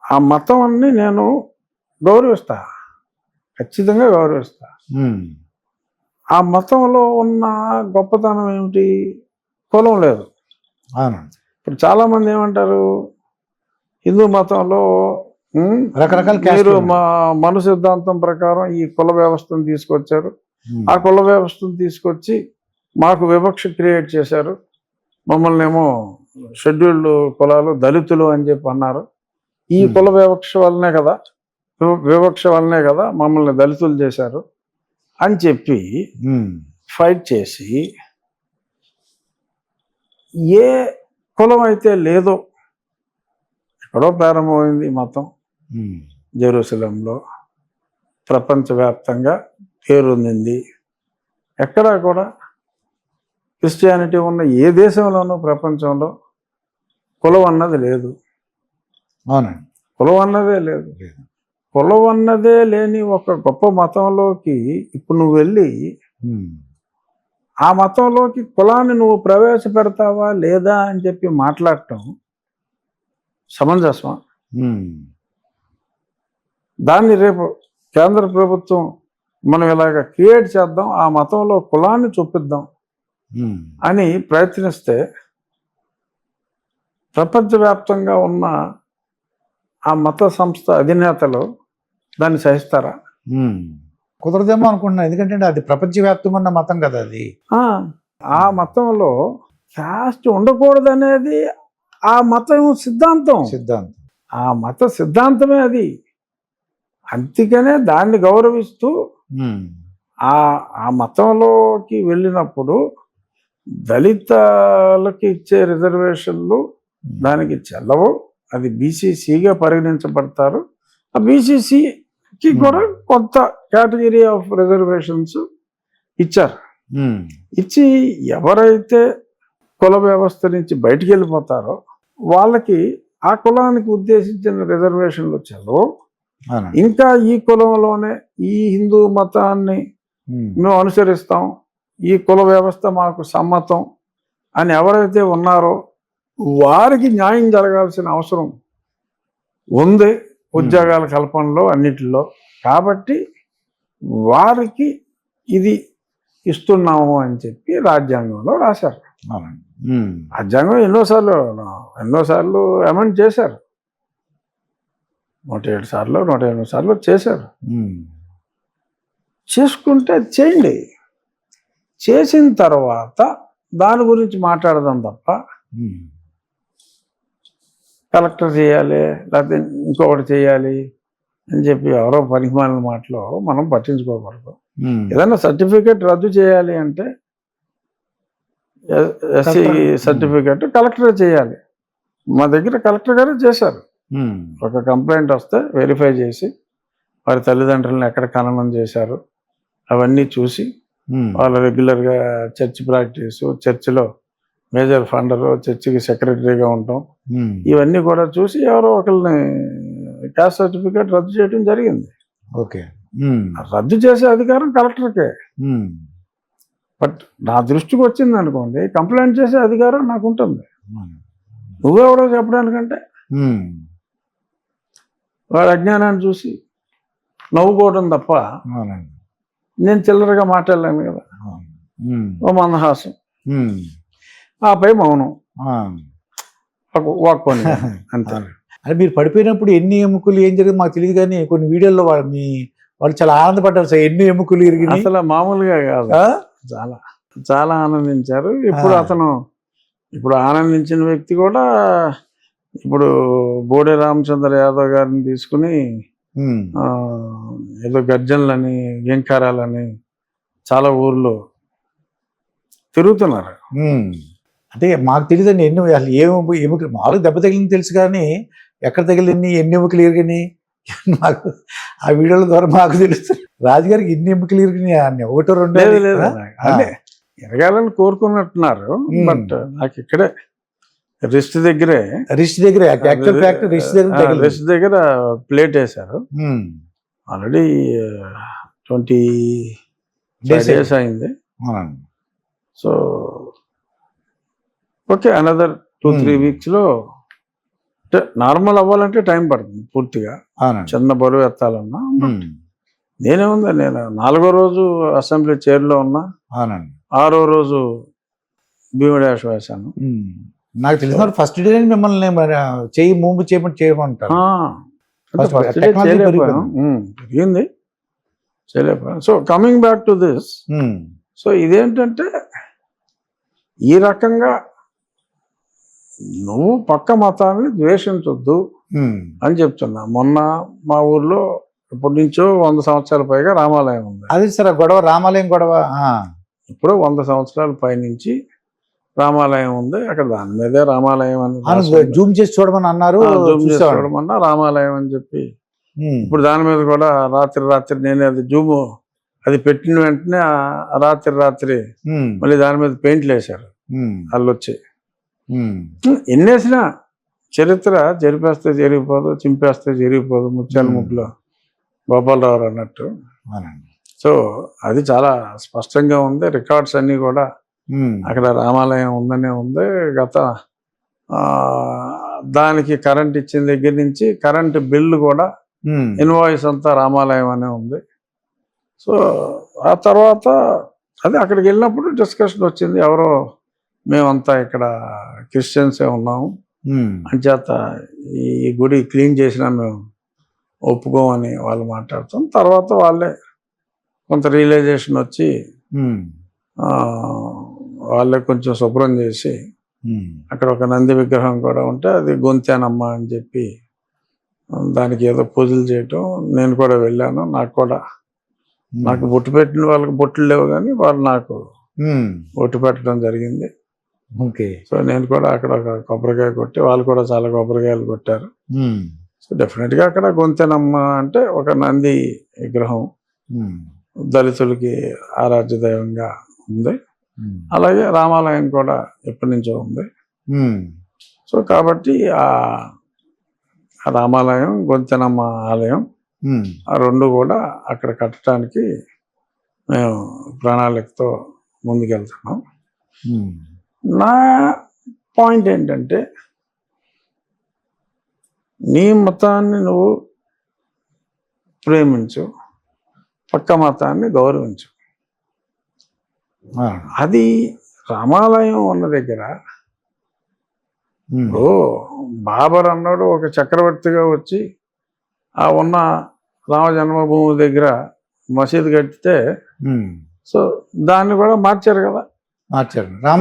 ఆ మతం అన్ని నేను గౌరవిస్తా, ఖచ్చితంగా గౌరవిస్తా. ఆ మతంలో ఉన్న గొప్పతనం ఏమిటి? కులం లేదు. ఇప్పుడు చాలామంది ఏమంటారు, హిందూ మతంలో రకరకాల మీరు మా మను సిద్ధాంతం ప్రకారం ఈ కుల వ్యవస్థను తీసుకొచ్చారు, ఆ కుల వ్యవస్థను తీసుకొచ్చి మాకు వివక్ష క్రియేట్ చేశారు, మమ్మల్ని ఏమో షెడ్యూల్డ్ కులాలు దళితులు అని చెప్పి అన్నారు. ఈ కుల వివక్ష వల్లనే కదా మమ్మల్ని దళితులు చేశారు అని చెప్పి ఫైట్ చేసి ఏ కులం అయితే లేదో ఎక్కడో ప్రారంభమైంది మతం. జెరూసలంలో ప్రపంచవ్యాప్తంగా పేరొందింది. ఎక్కడా కూడా క్రిస్టియానిటీ ఉన్న ఏ దేశంలోనూ ప్రపంచంలో కులం అన్నది లేదు. కులం అన్నదే లేదు. కులం అన్నదే లేని ఒక గొప్ప మతంలోకి ఇప్పుడు నువ్వు వెళ్ళి ఆ మతంలోకి కులాన్ని నువ్వు ప్రవేశపెడతావా లేదా అని చెప్పి మాట్లాడటం సమంజసమా? దాన్ని రేపు కేంద్ర ప్రభుత్వం మనం ఇలాగ క్రియేట్ చేద్దాం, ఆ మతంలో కులాన్ని చూపిద్దాం అని ప్రయత్నిస్తే ప్రపంచవ్యాప్తంగా ఉన్న ఆ మత సంస్థ అధినేతలు దాన్ని సహిస్తారా? కుదరదేమో అనుకుంటున్నాను. ఎందుకంటే అది ప్రపంచవ్యాప్తంగా ఉన్న మతం కదా అది. ఆ మతంలో క్యాస్ట్ ఉండకూడదనేది ఆ మతం సిద్ధాంతం. ఆ మత సిద్ధాంతమే అది. అందుకనే దాన్ని గౌరవిస్తూ ఆ మతంలోకి వెళ్ళినప్పుడు దళితులకి ఇచ్చే రిజర్వేషన్లు దానికి చెల్లవు. అది బీసీసీగా పరిగణించబడతారు. ఆ బీసీసీకి కూడా కొంత కేటగిరీ ఆఫ్ రిజర్వేషన్స్ ఇచ్చారు. ఇచ్చి ఎవరైతే కుల వ్యవస్థ నుంచి బయటికి వెళ్ళిపోతారో వాళ్ళకి ఆ కులానికి ఉద్దేశించిన రిజర్వేషన్లు చెల్లవు. ఇంకా ఈ కులంలోనే ఈ హిందూ మతాన్ని మేము అనుసరిస్తాం, ఈ కుల వ్యవస్థ మాకు సమ్మతం అని ఎవరైతే ఉన్నారో వారికి న్యాయం జరగాల్సిన అవసరం ఉంది ఉద్యోగాల కల్పనలో అన్నిటిలో. కాబట్టి వారికి ఇది ఇస్తున్నాము అని చెప్పి రాజ్యాంగంలో రాశారు. రాజ్యాంగం ఎన్నోసార్లు అమెండ్ చేశారు. 107 సార్లు 108 సార్లు చేశారు. చేసుకుంటే చేయండి. చేసిన తర్వాత దాని గురించి మాట్లాడదాం తప్ప కలెక్టర్ చేయాలి లేకపోతే ఇంకొకటి చేయాలి అని చెప్పి ఎవరో పనికిమాలిన మాటలో మనం పట్టించుకోకూడదు. ఏదైనా సర్టిఫికేట్ రద్దు చేయాలి అంటే ఎస్సీ సర్టిఫికేట్ కలెక్టరే చేయాలి. మా దగ్గర కలెక్టర్ గారే చేశారు. ఒక కంప్లైంట్ వస్తే వెరిఫై చేసి వారి తల్లిదండ్రులను ఎక్కడ ఖననం చేశారు అవన్నీ చూసి వాళ్ళు రెగ్యులర్గా చర్చ్ ప్రాక్టీసు, చర్చిలో మేజర్ ఫండరు, చర్చికి సెక్రటరీగా ఉంటాం, ఇవన్నీ కూడా చూసి ఎవరో ఒకరిని క్యాస్ట్ సర్టిఫికేట్ రద్దు చేయడం జరిగింది. ఓకే, రద్దు చేసే అధికారం కలెక్టర్కే. బట్ నా దృష్టికి వచ్చింది అనుకోండి, కంప్లైంట్ చేసే అధికారం నాకు ఉంటుంది. నువ్వెవడో చెప్పడానికంటే వాడి అజ్ఞానాన్ని చూసి నవ్వుకోవడం తప్ప నేను చిల్లరగా మాట్లాడలేను కదా. ఓ మందహాసం, ఆపై మౌనం, వాక్కొని అంతే. అంటే మీరు పడిపోయినప్పుడు ఎన్ని ఎముకలు ఏం జరిగింది మాకు తెలియదు, కానీ కొన్ని వీడియోల్లో వాళ్ళు చాలా ఆనందపడ్డారు సార్. ఎన్ని ఎముకలు ఇరిగి అసలు మామూలుగా కాదు, చాలా చాలా ఆనందించారు. ఇప్పుడు ఆనందించిన వ్యక్తి కూడా ఇప్పుడు బోడే రామచంద్ర యాదవ్ గారిని తీసుకుని ఏదో గర్జనలని వెంకారాలని చాలా ఊర్లో తిరుగుతున్నారు. అంటే మాకు తెలియదండి ఎన్ని అసలు ఎముకలు మామూలుగా దెబ్బ తగిలింది తెలుసు, కానీ ఎక్కడ తగిలింది ఎన్ని ఎముకలు ఇరిగినాయి మాకు ఆ వీడియోల ద్వారా మాకు తెలుస్తుంది. రాజుగారికి ఎన్ని ఎముకలు ఇరిగినాయి అన్నీ ఒకటో రెండో లేదు. ఎరగాలని కోరుకున్నట్టున్నారు. బట్ నాకు ఇక్కడే రిస్ట్ దగ్గర ప్లేట్ వేశారు. ఆల్రెడీ 20 days అయింది. సో ఓకే, అనదర్ 2-3 weeks అంటే నార్మల్ అవ్వాలంటే టైం పడుతుంది పూర్తిగా. చిన్న బరువు ఎత్తాలన్నా నేనేముంది, నేను 4వ రోజు అసెంబ్లీ చైర్లో ఉన్నా, 6వ రోజు భీముడాష్ వేశాను. నాకు తెలిసిన ఫస్ట్ డే మిమ్మల్ని చెయ్యి మూవ్ చేయమంటారు. జరిగింది, చేయలేకపోయాను. So coming back to this, so ఇదేంటంటే ఈ రకంగా నువ్వు పక్క మతాన్ని ద్వేషించొద్దు అని చెప్తున్నా. మొన్న మా ఊర్లో ఇప్పటి నుంచో 100 సంవత్సరాల పైగా రామాలయం ఉంది. అది సార్ గొడవ, రామాలయం గొడవ. ఇప్పుడు 100 సంవత్సరాల పైనుంచి రామాలయం ఉంది. అక్కడ దాని మీదే రామాలయం అని జూమ్ చేసి చూడమని అన్నారు, చూడమన్నా రామాలయం అని చెప్పి. ఇప్పుడు దాని మీద కూడా రాత్రి నేను అది పెట్టిన వెంటనే రాత్రి మళ్ళీ దాని మీద పెయింట్లు వేశారు వాళ్ళు వచ్చి. ఎన్నేసినా చరిత్ర జరిపేస్తే జరిగిపోదు, చింపేస్తే జరిగిపోదు, ముత్యాల ముగ్గులో గోపాలరావు అన్నట్టు. సో అది చాలా స్పష్టంగా ఉంది. రికార్డ్స్ అన్ని కూడా అక్కడ రామాలయం ఉందనే ఉంది. దానికి కరెంట్ ఇచ్చిన దగ్గర నుంచి కరెంటు బిల్లు కూడా ఇన్వాయిస్ అంతా రామాలయం అనే ఉంది. సో ఆ తర్వాత అదే అక్కడికి వెళ్ళినప్పుడు డిస్కషన్ వచ్చింది, ఎవరో మేమంతా ఇక్కడ క్రిస్టియన్సే ఉన్నాము అంచేత ఈ గుడి క్లీన్ చేసినా మేము ఒప్పుకోమని వాళ్ళు మాట్లాడతాం. తర్వాత వాళ్ళే కొంత రియలైజేషన్ వచ్చి వాళ్ళే కొంచెం శుభ్రం చేసి అక్కడ ఒక నంది విగ్రహం కూడా ఉంటే అది గొంతేనమ్మ అని చెప్పి దానికి ఏదో పూజలు చేయటం, నేను కూడా వెళ్ళాను. నాకు బొట్టు పెట్టిన వాళ్ళకి బొట్లు లేవు, కానీ వాళ్ళు నాకు బొట్టు పెట్టడం జరిగింది. ఓకే. సో నేను కూడా అక్కడ ఒక కొబ్బరికాయ కొట్టి, వాళ్ళు కూడా చాలా కొబ్బరికాయలు కొట్టారు. సో డెఫినెట్గా అక్కడ గొంతెనమ్మ అంటే ఒక నంది విగ్రహం దళితులకి ఆరాధ్య దైవంగా ఉంది. అలాగే రామాలయం కూడా ఎప్పటి నుంచో ఉంది. సో కాబట్టి ఆ రామాలయం, గొంతెనమ్మ ఆలయం ఆ రెండు కూడా అక్కడ కట్టడానికి మేము ప్రణాళికతో ముందుకెళ్తున్నాం. నా పాయింట్ ఏంటంటే, నీ మతాన్ని నువ్వు ప్రేమించు, పక్క మతాన్ని గౌరవించు. అది రామాలయం ఉన్న దగ్గర బాబర్ అన్నాడు ఒక చక్రవర్తిగా వచ్చి ఆ ఉన్న రామ జన్మభూమి దగ్గర మసీదు కట్టితే, సో దాన్ని కూడా మార్చారు కదా. రామ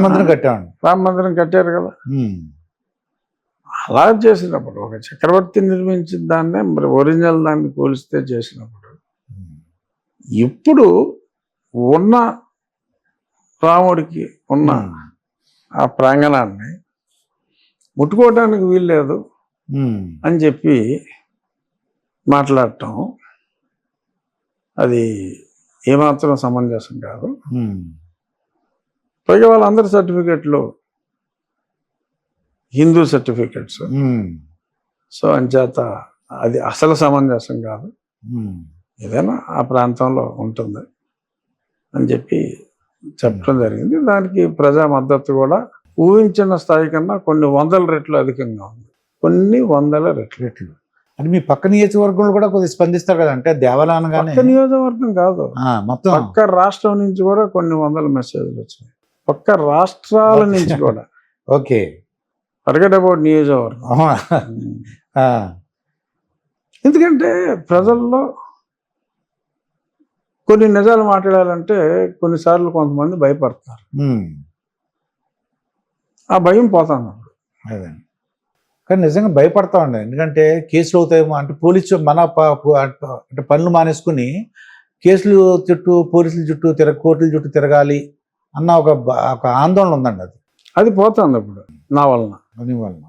మందిరం కట్టారు కదా. అలా చేసినప్పుడు ఒక చక్రవర్తి నిర్మించిన దాన్నే మరి ఒరిజినల్ దాన్ని పోలిస్తే చేసినప్పుడు, ఇప్పుడు ఉన్న రాముడికి ఉన్న ఆ ప్రాంగణాన్ని ముట్టుకోవడానికి వీల్లేదు అని చెప్పి మాట్లాడటం అది ఏమాత్రం సమంజసం కాదు. పైగా వాళ్ళందరి సర్టిఫికెట్లు హిందూ సర్టిఫికెట్స్. సో అంచేత అది అసలు సమంజసం కాదు. ఏదైనా ఆ ప్రాంతంలో ఉంటుంది అని చెప్పి చెప్పడం జరిగింది. దానికి ప్రజా మద్దతు కూడా ఊహించిన స్థాయి కన్నా కొన్ని వందల రెట్లు అధికంగా ఉంది. కొన్ని వందల రెట్లు. అంటే మీ పక్క నియోజకవర్గంలో కూడా కొద్దిగా స్పందిస్తారు కదా. అంటే దేవాలయంగానే పక్క నియోజకవర్గం కాదు, మొత్తం పక్క రాష్ట్రం నుంచి కూడా కొన్ని వందల మెసేజ్లు వచ్చినాయి. పక్క రాష్ట్రాల నుంచి కూడా. ఓకే. ఫర్గెట్ అబౌట్ నియోజకవర్గం. ఎందుకంటే ప్రజల్లో కొన్ని నిజాలు మాట్లాడాలంటే కొన్నిసార్లు కొంతమంది భయపడతారు. ఆ భయం పోతాను. అదే, కానీ నిజంగా భయపడతా ఉండే. ఎందుకంటే కేసులు అవుతాయేమో అంటే పోలీసు అంటే పనులు మానేసుకుని కేసులు చుట్టూ పోలీసుల చుట్టూ కోర్టుల చుట్టూ తిరగాలి అన్న ఒక ఆందోళన ఉందండి. అది పోతుంది ఇప్పుడు నా వలన.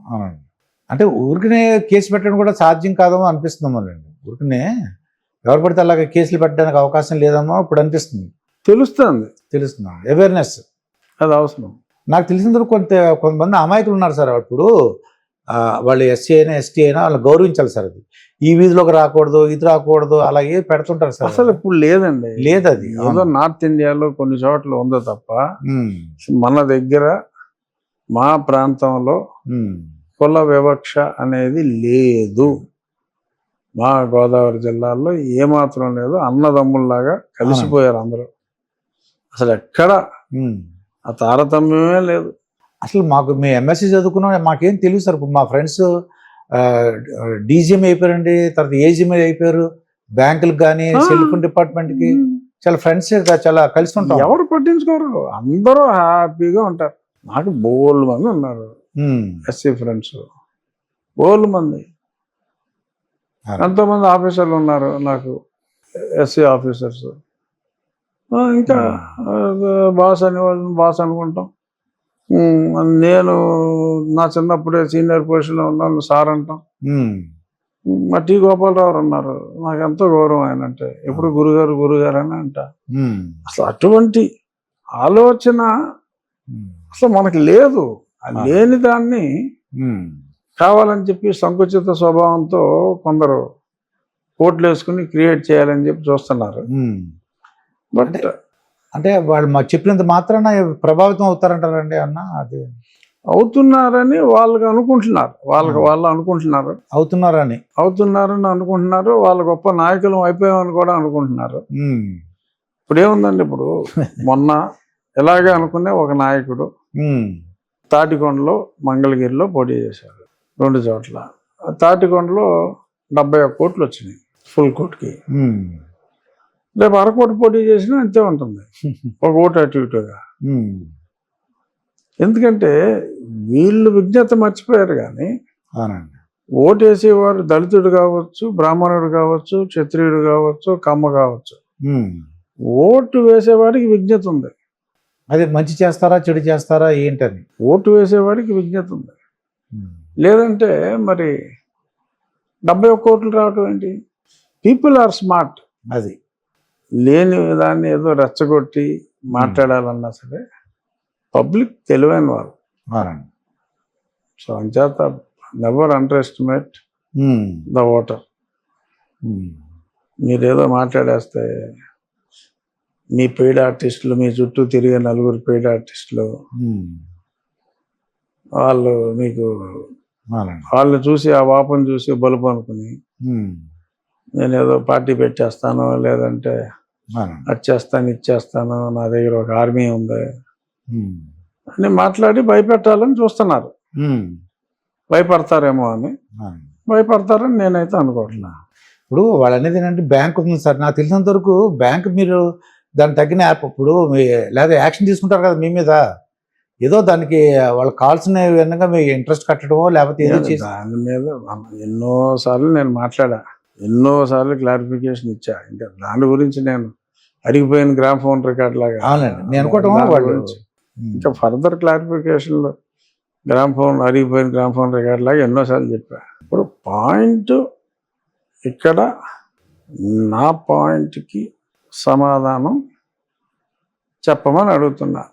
అవునండి. అంటే ఊరికనే కేసు పెట్టడం కూడా సాధ్యం కాదేమో అనిపిస్తుంది మళ్ళీ. ఊరికనే ఎవరు పడితే అలాగే కేసులు పెట్టడానికి అవకాశం లేదమ్మో ఇప్పుడు అనిపిస్తుంది. తెలుస్తుంది అవేర్నెస్ అది అవసరం. నాకు తెలిసిన కొంతమంది అమాయకులు ఉన్నారు సార్. అప్పుడు వాళ్ళు ఎస్సీ అయినా ఎస్టీ అయినా వాళ్ళు గౌరవించాలి సార్. అది ఈ వీధిలోకి రాకూడదు, ఇది రాకూడదు, అలాగే పెడుతుంటారు సార్. అసలు ఇప్పుడు లేదండి. లేదు, అది ఏదో నార్త్ ఇండియాలో కొన్ని చోట్ల ఉందో తప్ప మన దగ్గర మా ప్రాంతంలో కుల వివక్ష అనేది లేదు. మా గోదావరి జిల్లాలో ఏమాత్రం లేదు. అన్నదమ్ముల్లాగా కలిసిపోయారు అందరూ. అసలు ఎక్కడ ఆ తారతమ్యమే లేదు. అసలు మాకు మేము ఎంఎస్సీ చదువుకున్నాం, మాకేం తెలియదు సార్. మా ఫ్రెండ్స్ డీజీఎం అయిపోయారండి, తర్వాత ఏజీఎం అయిపోయారు. బ్యాంకులకు కానీ సెల్ ఫోన్ డిపార్ట్మెంట్కి చాలా ఫ్రెండ్స్ చాలా కలిసి ఉంటాం. ఎవరు పట్టించుకోరు, అందరూ హ్యాపీగా ఉంటారు. నాకు బోల్డ్ మంది ఉన్నారు ఎస్సీ ఫ్రెండ్స్, బోల్డ్ మంది. ఎంతోమంది ఆఫీసర్లు ఉన్నారు నాకు, ఎస్సీ ఆఫీసర్స్. ఇంకా బాస్ అనేవాళ్ళని బాస్ అనుకుంటాం. నేను నా చిన్నప్పుడే సీనియర్ పొజిషన్లో ఉన్నాను సార్ అంటాం. మా టీ గోపాలరావు ఉన్నారు, నాకు ఎంతో గౌరవం ఆయన అంటే. ఎప్పుడు గురుగారు అని అంట. అసలు అటువంటి ఆలోచన అసలు మనకి లేదు. లేని దాన్ని కావాలని చెప్పి సంకుచిత స్వభావంతో కొందరు కోట్లు వేసుకుని క్రియేట్ చేయాలని చెప్పి చూస్తున్నారు. బట్ అంటే వాళ్ళు మాకు చెప్పినంత మాత్రాన ప్రభావితం అవుతారంటారండి అన్న. అది అవుతున్నారని వాళ్ళకి అనుకుంటున్నారు, వాళ్ళు అనుకుంటున్నారు, అవుతున్నారని అనుకుంటున్నారు. వాళ్ళ గొప్ప నాయకులు అయిపోయామని కూడా అనుకుంటున్నారు. ఇప్పుడు ఏముందండి, ఇప్పుడు మొన్న ఇలాగే అనుకునే ఒక నాయకుడు తాటికొండలో మంగళగిరిలో పోటీ చేశారు 2 చోట్ల. తాటికొండలో 71 కోట్లు వచ్చినాయి ఫుల్ కోట్కి. రేపు 1/2 కోటి పోటీ చేసినా అంతే ఉంటుంది, 1 ఓటు అటు ఇటుగా. ఎందుకంటే వీళ్ళు విజ్ఞత మర్చిపోయారు. కానీ ఓటు వేసేవారు దళితుడు కావచ్చు, బ్రాహ్మణుడు కావచ్చు, క్షత్రియుడు కావచ్చు, కమ్మ కావచ్చు, ఓటు వేసేవాడికి విజ్ఞత ఉంది. అదే మంచి చేస్తారా చెడు చేస్తారా ఏంటని ఓటు వేసేవాడికి విజ్ఞత ఉంది. లేదంటే మరి 71 కోట్లు రావటం ఏంటి? People are smart. అది లేని దాన్ని ఏదో రెచ్చగొట్టి మాట్లాడాలన్నా సరే పబ్లిక్ తెలివైన వారు. సో అంచేత never under estimate the voter. మీరేదో మాట్లాడేస్తే మీ పెయిడ్ ఆర్టిస్టులు, మీ చుట్టూ తిరిగే 4 పెయిడ్ ఆర్టిస్టులు, వాళ్ళు మీకు వాళ్ళని చూసి ఆ వాపను చూసి బలుపు అనుకుని నేనేదో పార్టీ పెట్టేస్తాను, లేదంటే అది చేస్తాను ఇది చేస్తాను, నా దగ్గర ఒక ఆర్మీ ఉంది అని మాట్లాడి భయపెట్టాలని చూస్తున్నారు. భయపడతారేమో అని, భయపడతారని నేనైతే అనుకోవట్లా. ఇప్పుడు వాళ్ళు అనేది ఏంటంటే బ్యాంక్ ఉంది సార్, నాకు తెలిసినంత వరకు బ్యాంక్ మీరు దానికి తగ్గిన యాప్ ఇప్పుడు లేదా యాక్షన్ తీసుకుంటారు కదా మీ మీద, ఏదో దానికి వాళ్ళకి కావాల్సిన విధంగా మీ ఇంట్రెస్ట్ కట్టడమో లేకపోతే ఏదో చేసి దాని మీద ఎన్నోసార్లు నేను మాట్లాడా, ఎన్నోసార్లు క్లారిఫికేషన్ ఇచ్చా. ఇంకా దాని గురించి నేను అరిగిపోయిన గ్రామ్ ఫోన్ రికార్డ్ లాగా. అవునండి, నేను అనుకోవటం వాళ్ళు ఇంకా ఫర్దర్ క్లారిఫికేషన్లో అరిగిపోయిన గ్రామ్ ఫోన్ రికార్డ్ లాగా ఎన్నోసార్లు చెప్పా. ఇప్పుడు పాయింట్ ఇక్కడ నా పాయింట్కి సమాధానం చెప్పమని అడుగుతున్నా.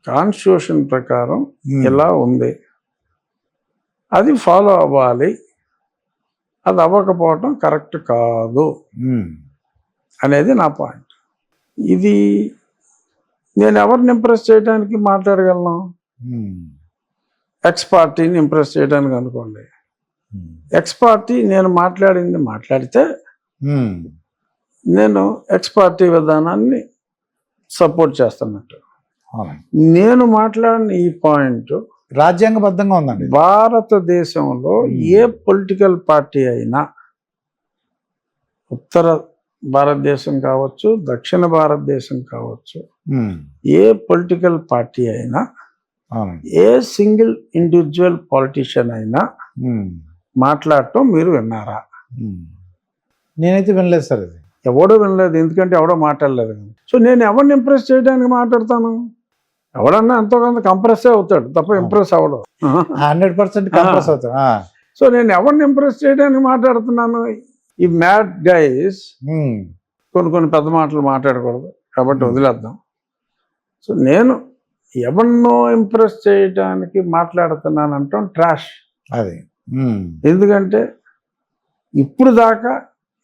కాన్స్టిట్యూషన్ ప్రకారం ఇలా ఉంది, అది ఫాలో అవ్వాలి, అది అవ్వకపోవటం కరెక్ట్ కాదు అనేది నా పాయింట్. ఇది నేను ఎవరిని ఇంప్రెస్ చేయడానికి మాట్లాడగలను? ఎక్స్ పార్టీని ఇంప్రెస్ చేయడానికి అనుకోండి. ఎక్స్ పార్టీ నేను మాట్లాడితే నేను ఎక్స్ పార్టీ విధానాన్ని సపోర్ట్ చేస్తున్నట్టు. నేను మాట్లాడిన ఈ పాయింట్ రాజ్యాంగబద్ధంగా ఉందండి. భారతదేశంలో ఏ పొలిటికల్ పార్టీ అయినా, ఉత్తర భారతదేశం కావచ్చు, దక్షిణ భారతదేశం కావచ్చు, ఏ పొలిటికల్ పార్టీ అయినా, ఏ సింగిల్ ఇండివిజువల్ పాలిటిషియన్ అయినా మాట్లాడటం మీరు విన్నారా? నేనైతే వినలేదు సార్. అది ఎవడో వినలేదు, ఎందుకంటే ఎవడో మాట్లాడలేదు. సో నేను ఎవరిని ఇంప్రెస్ చేయడానికి మాట్లాడతాను? ఎవడన్నా ఎంతో కొంత కంప్రెస్ అవుతాడు తప్ప ఇంప్రెస్ అవ్వడం. 100% కంప్రెస్ అవుతాడు. సో నేను ఎవరిని ఇంప్రెస్ చేయడానికి మాట్లాడుతున్నాను? ఈ మ్యాడ్ గైస్ కొన్ని పెద్ద మాటలు మాట్లాడకూడదు కాబట్టి వదిలేద్దాం. సో నేను ఎవరినో ఇంప్రెస్ చేయడానికి మాట్లాడుతున్నానంటాం ట్రాష్. అది ఎందుకంటే ఇప్పుడు దాకా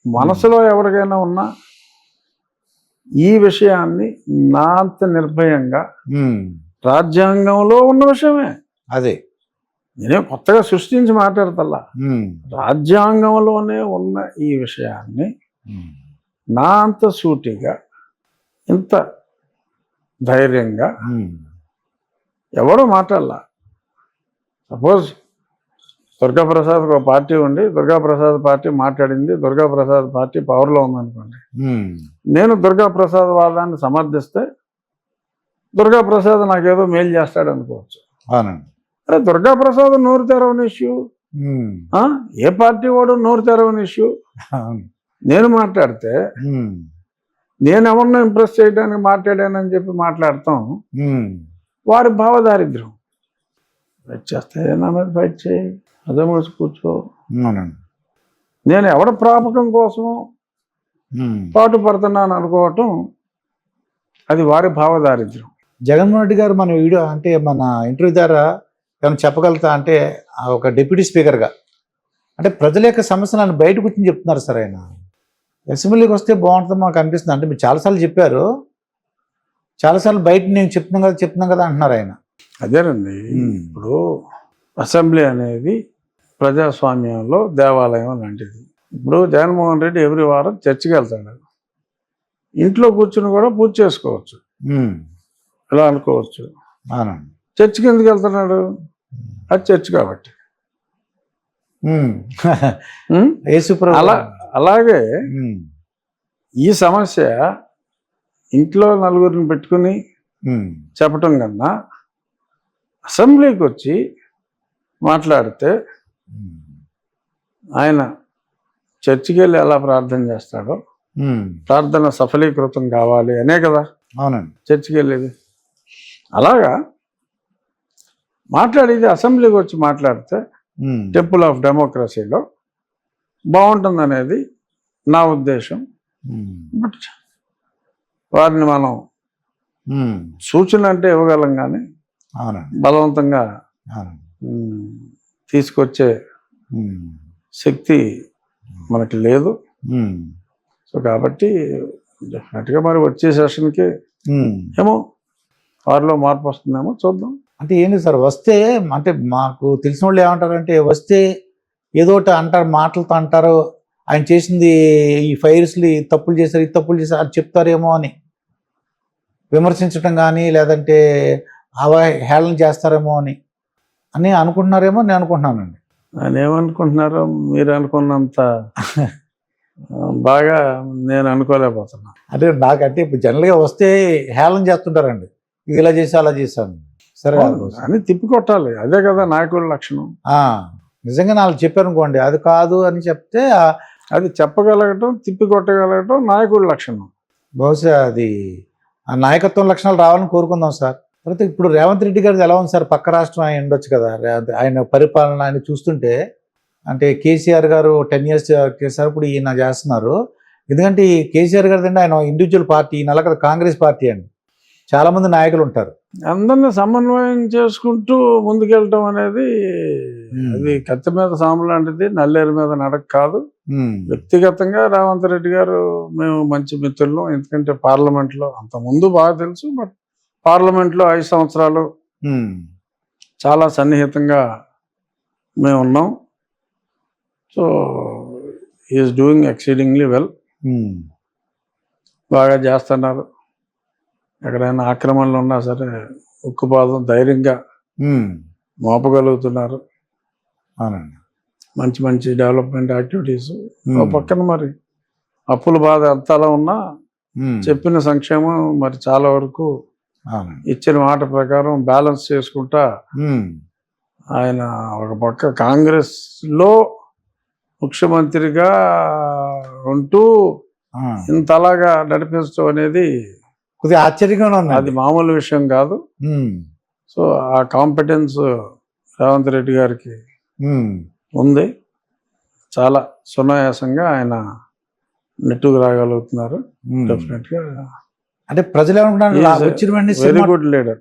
మనసులో ఎవరికైనా ఉన్నా ఈ విషయాన్ని నా అంత నిర్భయంగా రాజ్యాంగంలో ఉన్న విషయమే. అదే నేనే కొత్తగా సృష్టించి మాట్లాడతల్లా, రాజ్యాంగంలోనే ఉన్న ఈ విషయాన్ని నా అంత సూటిగా, ఇంత ధైర్యంగా ఎవడో మాట్లాడాల. సపోజ్ దుర్గాప్రసాద్ ఒక పార్టీ ఉండి దుర్గాప్రసాద్ పార్టీ మాట్లాడింది, దుర్గాప్రసాద్ పార్టీ పవర్లో ఉందనుకోండి, నేను దుర్గాప్రసాద్ వాదాన్ని సమర్థిస్తే దుర్గాప్రసాద్ నాకేదో మేలు చేస్తాడు అనుకోవచ్చు. అరే దుర్గాప్రసాద్ నోరు తెరవని ఇష్యూ, ఏ పార్టీ వాడు నోరు తెరవని ఇష్యూ. నేను మాట్లాడితే నేను ఎవరినో ఇంప్రెస్ చేయడానికి మాట్లాడానని చెప్పి మాట్లాడతాం వారి భావదారిద్ర్యం. ఫైట్ చేస్తే నా మీద ఫైట్ చేయి, అదే మూసి కూర్చో. నేను ఎవడ ప్రాపకం కోసం పాటు పడుతున్నాను అనుకోవటం అది వారి భావదారిద్ర్యం. జగన్మోహన్ రెడ్డి గారు మన వీడియో అంటే మన ఇంటర్వ్యూ ద్వారా ఏమైనా చెప్పగలుగుతా అంటే ఒక డిప్యూటీ స్పీకర్గా అంటే ప్రజల యొక్క సమస్యలను బయటకు వచ్చి చెప్తున్నారు సార్. ఆయన అసెంబ్లీకి వస్తే బాగుంటుంది మాకు అనిపిస్తుంది. అంటే మీరు చాలాసార్లు చెప్పారు, చాలాసార్లు బయట నేను చెప్తున్నాం కదా అంటున్నారు ఆయన. అదేనండి. ఇప్పుడు అసెంబ్లీ అనేది ప్రజాస్వామ్యంలో దేవాలయం లాంటిది. ఇప్పుడు జగన్మోహన్ రెడ్డి ఎవ్రీ వారం చర్చికి వెళ్తాడు. ఇంట్లో కూర్చుని కూడా పూజ చేసుకోవచ్చు, ఇలా అనుకోవచ్చు. చర్చికి ఎందుకు వెళ్తున్నాడు? అది చర్చ్ కాబట్టి. అలాగే ఈ సమస్య ఇంట్లో నలుగురిని పెట్టుకుని చెప్పటం కన్నా అసెంబ్లీకి వచ్చి మాట్లాడితే ఆయన చర్చికి వెళ్ళి ఎలా ప్రార్థన చేస్తాడో, ప్రార్థన సఫలీకృతం కావాలి అనే కదా అవునండి చర్చికి వెళ్ళేది. అలాగా మాట్లాడేది అసెంబ్లీకి వచ్చి మాట్లాడితే టెంపుల్ ఆఫ్ డెమోక్రసీలో బాగుంటుంది అనేది నా ఉద్దేశం. బట్ వారిని మనం సూచన అంటే ఇవ్వగలం కానీ బలవంతంగా తీసుకొచ్చే శక్తి మనకి లేదు. సో కాబట్టి డెఫినెట్గా మరి వచ్చే సెషన్కి ఏమో వారిలో మార్పు వస్తుందేమో చూద్దాం. అంటే ఏంటి సార్, వస్తే అంటే మాకు తెలిసిన వాళ్ళు ఏమంటారంటే వస్తే ఏదో ఒకటి అంటారు, మాటలతో అంటారు, ఆయన చేసింది ఈ ఫైర్స్లు తప్పులు చేశారు, ఈ తప్పులు చేశారు అది చెప్తారేమో అని విమర్శించడం కానీ లేదంటే అవహేళన చేస్తారేమో అని అనుకుంటున్నారేమో నేను అనుకుంటున్నానండి. ఆయన ఏమనుకుంటున్నారో మీరు అనుకున్నంత బాగా నేను అనుకోలేకపోతున్నా. అంటే నాకంటే ఇప్పుడు జనరల్గా వస్తే హేళన చేస్తుంటారండి, ఇలా చేసి అలా చేశాను సరే అని తిప్పికొట్టాలి. అదే కదా నాయకుడి లక్షణం. నిజంగా నాకు చెప్పారు అనుకోండి, అది కాదు అని చెప్తే అది చెప్పగలగటం, తిప్పికొట్టగలగటం నాయకుడి లక్షణం. బహుశా అది ఆ నాయకత్వం లక్షణాలు రావాలని కోరుకుందాం సార్. తర్వాత ఇప్పుడు రేవంత్ రెడ్డి గారిది ఎలా ఉంది సార్? పక్క రాష్ట్రం ఆయన ఉండొచ్చు కదా, ఆయన పరిపాలన ఆయన చూస్తుంటే. అంటే కేసీఆర్ గారు 10 years చేశారు, ఇప్పుడు ఈయన చేస్తున్నారు. ఎందుకంటే ఈ కేసీఆర్ గారిది అంటే ఆయన ఇండివిజువల్ పార్టీ, ఈయన అలా కదా కాంగ్రెస్ పార్టీ అండి, చాలా మంది నాయకులు ఉంటారు. అందరినీ సమన్వయం చేసుకుంటూ ముందుకెళ్ళటం అనేది అది కత్తి మీద సాము లాంటిది, నల్లేరు మీద నడక కాదు. వ్యక్తిగతంగా రేవంత్ రెడ్డి గారు మేము మంచి మిత్రులు. ఎందుకంటే పార్లమెంట్లో అంత ముందు బాగా తెలుసు, బట్ పార్లమెంట్లో 5 సంవత్సరాలు చాలా సన్నిహితంగా మేము ఉన్నాం. So is doing exceedingly well. బాగా చేస్తున్నారు. ఎక్కడైనా ఆక్రమణలు ఉన్నా సరే ఉక్కుపాదం ధైర్యంగా మోపగలుగుతున్నారు. మంచి మంచి డెవలప్మెంట్ యాక్టివిటీస్. పక్కన మరి అప్పుల బాధ ఎంతలా ఉన్నా చెప్పిన సంక్షేమం మరి చాలా వరకు ఇచ్చిన మాట ప్రకారం బ్యాలెన్స్ చేసుకుంటా ఆయన ఒక పక్క కాంగ్రెస్ లో ముఖ్యమంత్రిగా ఉంటూ ఇంతలాగా నడిపించడం అనేది కొద్దిగా ఆశ్చర్యంగా ఉంది. అది మామూలు విషయం కాదు. సో ఆ కాంపిటెన్స్ రేవంత్ రెడ్డి గారికి ఉంది. చాలా సునాయాసంగా ఆయన నెట్టుకు రాగలుగుతున్నారు. డెఫినెట్ గా అంటే ప్రజలు ఏమనుకుంటున్నారు, వచ్చిన వెరీ గుడ్ లీడర్.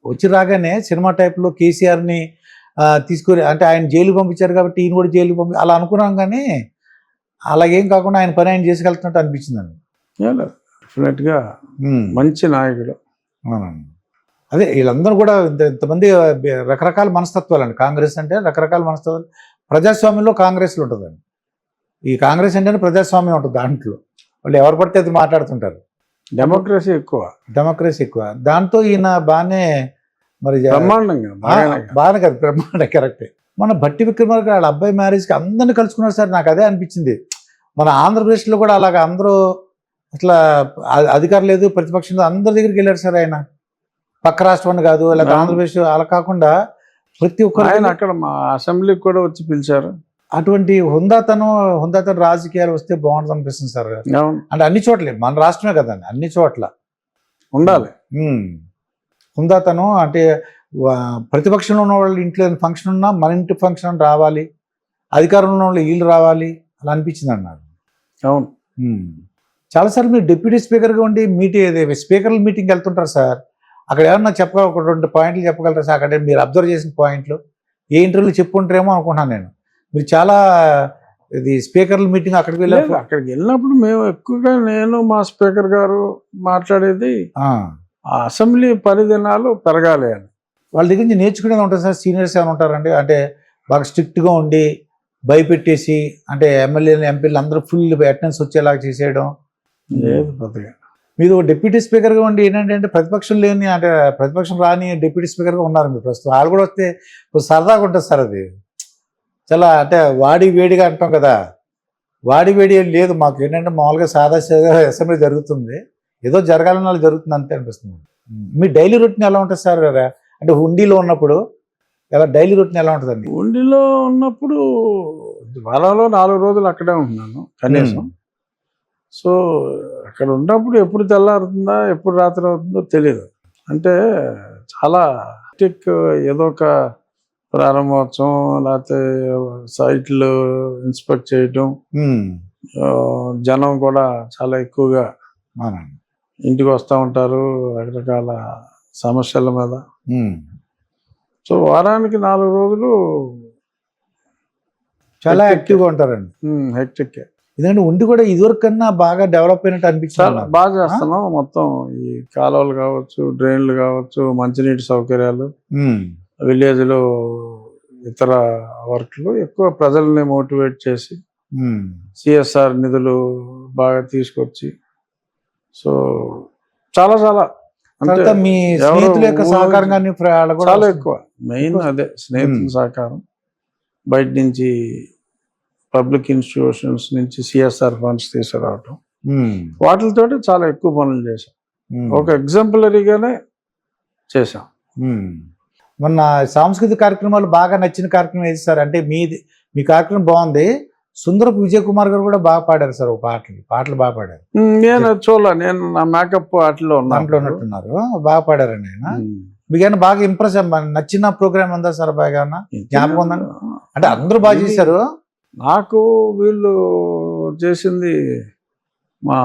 వచ్చి రాగానే సినిమా టైప్ లో కేసీఆర్ ని తీసుకుని, అంటే ఆయన జైలు పంపించారు కాబట్టి ఈయన కూడా జైలు అలా అనుకున్నాం, కానీ అలాగేం కాకుండా ఆయన పని ఆయన చేసుకెళ్తున్నట్టు అనిపించిందండి. డెఫినెట్ గా మంచి నాయకుడు. అదే వీళ్ళందరూ కూడా ఇంతమంది రకరకాల మనస్తత్వాలండి. కాంగ్రెస్ అంటే రకరకాల మనస్తత్వాలు. ప్రజాస్వామ్యంలో కాంగ్రెస్లో ఉంటుందండి. ఈ కాంగ్రెస్ అంటేనే ప్రజాస్వామ్యం ఉంటుంది, దాంట్లో వాళ్ళు ఎవరు పడితే అది మాట్లాడుతుంటారు. డెమోక్రసీ ఎక్కువ. దాంతో ఈయన బాగానే మరి బ్రహ్మాండంగా బాగానే కదా, బ్రహ్మాండ కరెక్టే. మన భట్టి విక్రమార్క వాళ్ళ అబ్బాయి మ్యారేజ్కి అందరినీ కలుసుకున్నారు సార్. నాకు అదే అనిపించింది. మన ఆంధ్రప్రదేశ్లో కూడా అలాగా అందరూ అట్లా అధికారం లేదు, ప్రతిపక్షం లేదు, అందరి దగ్గరికి వెళ్ళారు సార్. ఆయన పక్క రాష్ట్రం అని కాదు, లేదా ఆంధ్రప్రదేశ్ అలా కాకుండా ప్రతి ఒక్కరు ఆయన అక్కడ మా అసెంబ్లీకి కూడా వచ్చి పిలిచారు. అటువంటి హుందాతనం రాజకీయాలు వస్తే బాగుంటుంది అనిపిస్తుంది సార్. అంటే అన్ని చోట్ల, మన రాష్ట్రమే కదండి, అన్ని చోట్ల ఉండాలి హుందాతనం. అంటే ప్రతిపక్షంలో ఉన్న వాళ్ళు ఇంట్లో ఫంక్షన్ ఉన్నా మన ఇంటి ఫంక్షన్ రావాలి, అధికారంలో ఉన్న వాళ్ళు వీళ్ళు రావాలి, అలా అనిపించింది అన్నారు. అవును. చాలాసార్లు మీరు డిప్యూటీ స్పీకర్గా ఉండి స్పీకర్ల మీటింగ్కి వెళ్తుంటారు సార్. అక్కడ ఏమన్నా ఒక 2 పాయింట్లు చెప్పగలరా సార్? అక్కడ మీరు అబ్జర్వ్ చేసిన పాయింట్లు ఏ ఇంటర్వ్యూలో చెప్పుకుంటారేమో అనుకుంటున్నాను నేను. మీరు చాలా ఇది స్పీకర్ల మీటింగ్ అక్కడికి వెళ్ళినప్పుడు మేము ఎక్కువగా నేను మా స్పీకర్ గారు మాట్లాడేది ఆ అసెంబ్లీ పరిదినాలు పెరగాలి అని. వాళ్ళ దగ్గర నుంచి నేర్చుకునేది ఉంటుంది సార్. సీనియర్స్ ఏమైనా ఉంటారండి, అంటే బాగా స్ట్రిక్ట్గా ఉండి భయపెట్టేసి, అంటే ఎమ్మెల్యేలు ఎంపీలు అందరూ ఫుల్ అటెండెన్స్ వచ్చేలాగా చేసేయడం? లేదు పెద్దగా. మీరు డిప్యూటీ స్పీకర్గా ఉండి ఏంటంటే ప్రతిపక్షం లేని, అంటే ప్రతిపక్షం రాని డిప్యూటీ స్పీకర్గా ఉన్నారు మీరు ప్రస్తుతం. వాళ్ళు కూడా వస్తే కొంచెం సరదాగా ఉంటుంది సార్. అది చాలా అంటే వాడి వేడిగా అంటాం కదా, వాడి వేడి ఏం లేదు మాకు. ఏంటంటే మామూలుగా సాదా అసెంబ్లీ జరుగుతుంది, ఏదో జరగాలని వాళ్ళు జరుగుతుంది అంతే అనిపిస్తుంది. మీ డైలీ రొటీన్ ఎలా ఉంటుంది సార్? అంటే హుండీలో ఉన్నప్పుడు ఎలా డైలీ రొటీన్ ఎలా ఉంటుందండి? ఉండిలో ఉన్నప్పుడు వారంలో 4 రోజులు అక్కడే ఉంటున్నాను కనీసం. సో అక్కడ ఉన్నప్పుడు ఎప్పుడు తెల్లారుతుందా ఎప్పుడు రాత్రి అవుతుందో తెలియదు. అంటే చాలా ఏదో ఒక ప్రారంభోత్సవం లేకపోతే సైట్లు ఇన్స్పెక్ట్ చేయటం, జనం కూడా చాలా ఎక్కువగా ఇంటికి వస్తూ ఉంటారు రకరకాల సమస్యల మీద. సో వారానికి 4 రోజులు చాలా యాక్టివ్గా ఉంటారండి. హెక్టిక్. ఎందుకంటే ఉండి కూడా ఇదివరకు కన్నా బాగా డెవలప్ అయినట్టు అనిపించాలి. బాగా చేస్తున్నాం. మొత్తం ఈ కాలువలు కావచ్చు, డ్రైన్లు కావచ్చు, మంచినీటి సౌకర్యాలు, విలేజ్లో ఇతర వర్క్లు ఎక్కువ ప్రజల్ని మోటివేట్ చేసి సిఎస్ఆర్ నిధులు బాగా తీసుకొచ్చి, సో చాలా చాలా అంటే మీ స్నేహితుల యొక్క సహకారం కానీ చాలా ఎక్కువ. మెయిన్ అదే స్నేహితుల సహకారం. బయట నుంచి పబ్లిక్ ఇన్స్టిట్యూషన్స్ నుంచి సిఎస్ఆర్ ఫండ్స్ తీసుకురావటం, వాటితోటి చాలా ఎక్కువ పనులు చేశాం. ఒక ఎగ్జాంపులరీగానే చేశాం. మొన్న సాంస్కృతిక కార్యక్రమాలు బాగా నచ్చిన కార్యక్రమం ఏది సార్? అంటే మీ కార్యక్రమం బాగుంది. సుందరపు విజయ్ కుమార్ గారు కూడా బాగా పాడారు సార్, ఒక పాటలు బాగా పాడారు. నేను చూడలే, నేను నా మేకప్ దాంట్లో ఉన్నట్టున్నారు, బాగా పాడారండి ఆయన. మీకు బాగా ఇంప్రెస్ నచ్చిన ప్రోగ్రామ్ ఉందా సార్? బాగా జ్ఞాపకం ఉందండి? అంటే అందరూ బాగా చేశారు. నాకు వీళ్ళు చేసింది మా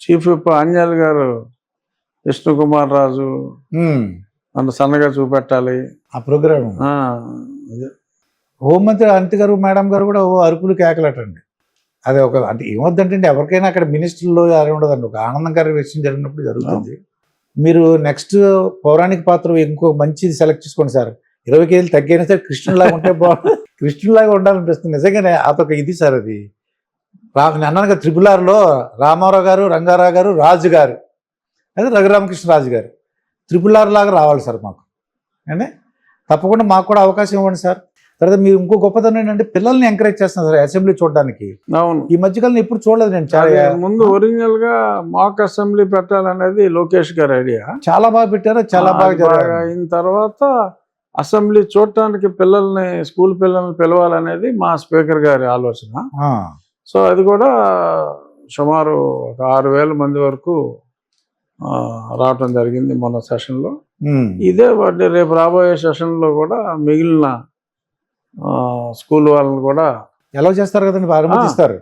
చీఫ్ విప్ అంజల్ గారు, విష్ణు కుమార్ రాజు నన్ను సన్నగా చూపెట్టాలి ఆ ప్రోగ్రామ్. హోంమంత్రి అనిత గారు మేడం గారు కూడా అరుపులు కేకలటండి. అదే ఒక అంటే ఏమొద్దంటే ఎవరికైనా అక్కడ మినిస్టర్లో అది ఉండదండి, ఒక ఆనందకర విషయం జరిగినప్పుడు జరుగుతుంది. మీరు నెక్స్ట్ పౌరాణిక పాత్ర ఇంకో మంచిది సెలెక్ట్ చేసుకోండి సార్. 20 కేజీలు తగ్గైనా సరే కృష్ణులాగా ఉంటే బాగుంటుంది. కృష్ణులాగా ఉండాలనిపిస్తుంది నిజంగానే. అదొక ఇది సార్. అది అన్నాను కదా, RRRలో రామారావు గారు, రంగారావు గారు, రాజు గారు, అదే రఘురామకృష్ణరాజు గారు. RRR లాగా రావాలి సార్ మాకు అంటే. తప్పకుండా మాకు కూడా అవకాశం ఇవ్వండి సార్. తర్వాత మీరు ఇంకో గొప్పతనం ఏంటంటే పిల్లల్ని ఎంకరేజ్ చేస్తున్నారు సార్ అసెంబ్లీ చూడడానికి. అవును, ఈ మధ్యకాలం ఎప్పుడు చూడలేదు నేను. చాలా ముందు ఒరిజినల్ గా మాక్ అసెంబ్లీ పెట్టాలనేది లోకేష్ గారి ఐడియా. చాలా బాగా పెట్టారు, చాలా బాగా అయిన తర్వాత అసెంబ్లీ చూడటానికి పిల్లల్ని, స్కూల్ పిల్లల్ని పిలవాలనేది మా స్పీకర్ గారి ఆలోచన. సో అది కూడా సుమారు ఒక 6,000 మంది వరకు రావటం జరిగింది మొన్న సెషన్లో. ఇదే రేపు రాబోయే సెషన్లో కూడా మిగిలిన స్కూల్ వాళ్ళని కూడా ఎలా చేస్తారు కదండి, అనుమతిస్తారు.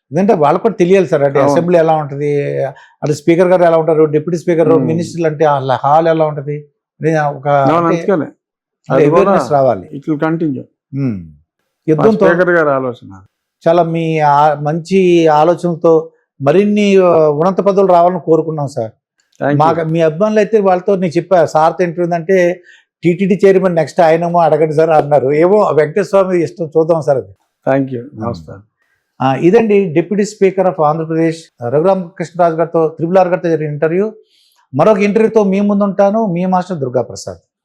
ఎందుకంటే వాళ్ళకు కూడా తెలియాలి సార్. అంటే అసెంబ్లీ ఎలా ఉంటుంది, అంటే స్పీకర్ గారు ఎలా ఉంటారు, డిప్యూటీ స్పీకర్, మినిస్టర్లు అంటే హాల్ ఎలా ఉంటుంది, రావాలి. It continue. యుద్ధంతో ఆలోచన చాలా మీ మంచి ఆలోచనతో మరిన్ని ఉన్నత పదవులు రావాలని కోరుకున్నాం సార్. మీ అభిమానులు అయితే వాళ్ళతో నేను చెప్పా, సార్తో ఏంటంటే టీటీడీ చైర్మన్ నెక్స్ట్ ఆయనేమో అడగండి సార్ అన్నారు. ఏమో వెంకటేశ్వర స్వామి ఇష్టం, చూద్దాం సార్ అది. థ్యాంక్ యూ, నమస్కారం. ఇదండి deputy speaker of Andhra Pradesh Raghu Rama Krishna Raju గారితో RRR గారితో జరిగిన ఇంటర్వ్యూ. మరొక ఇంటర్వ్యూతో మీ ముందు ఉంటాను. మీ మాస్టర్ దుర్గా ప్రసాద్.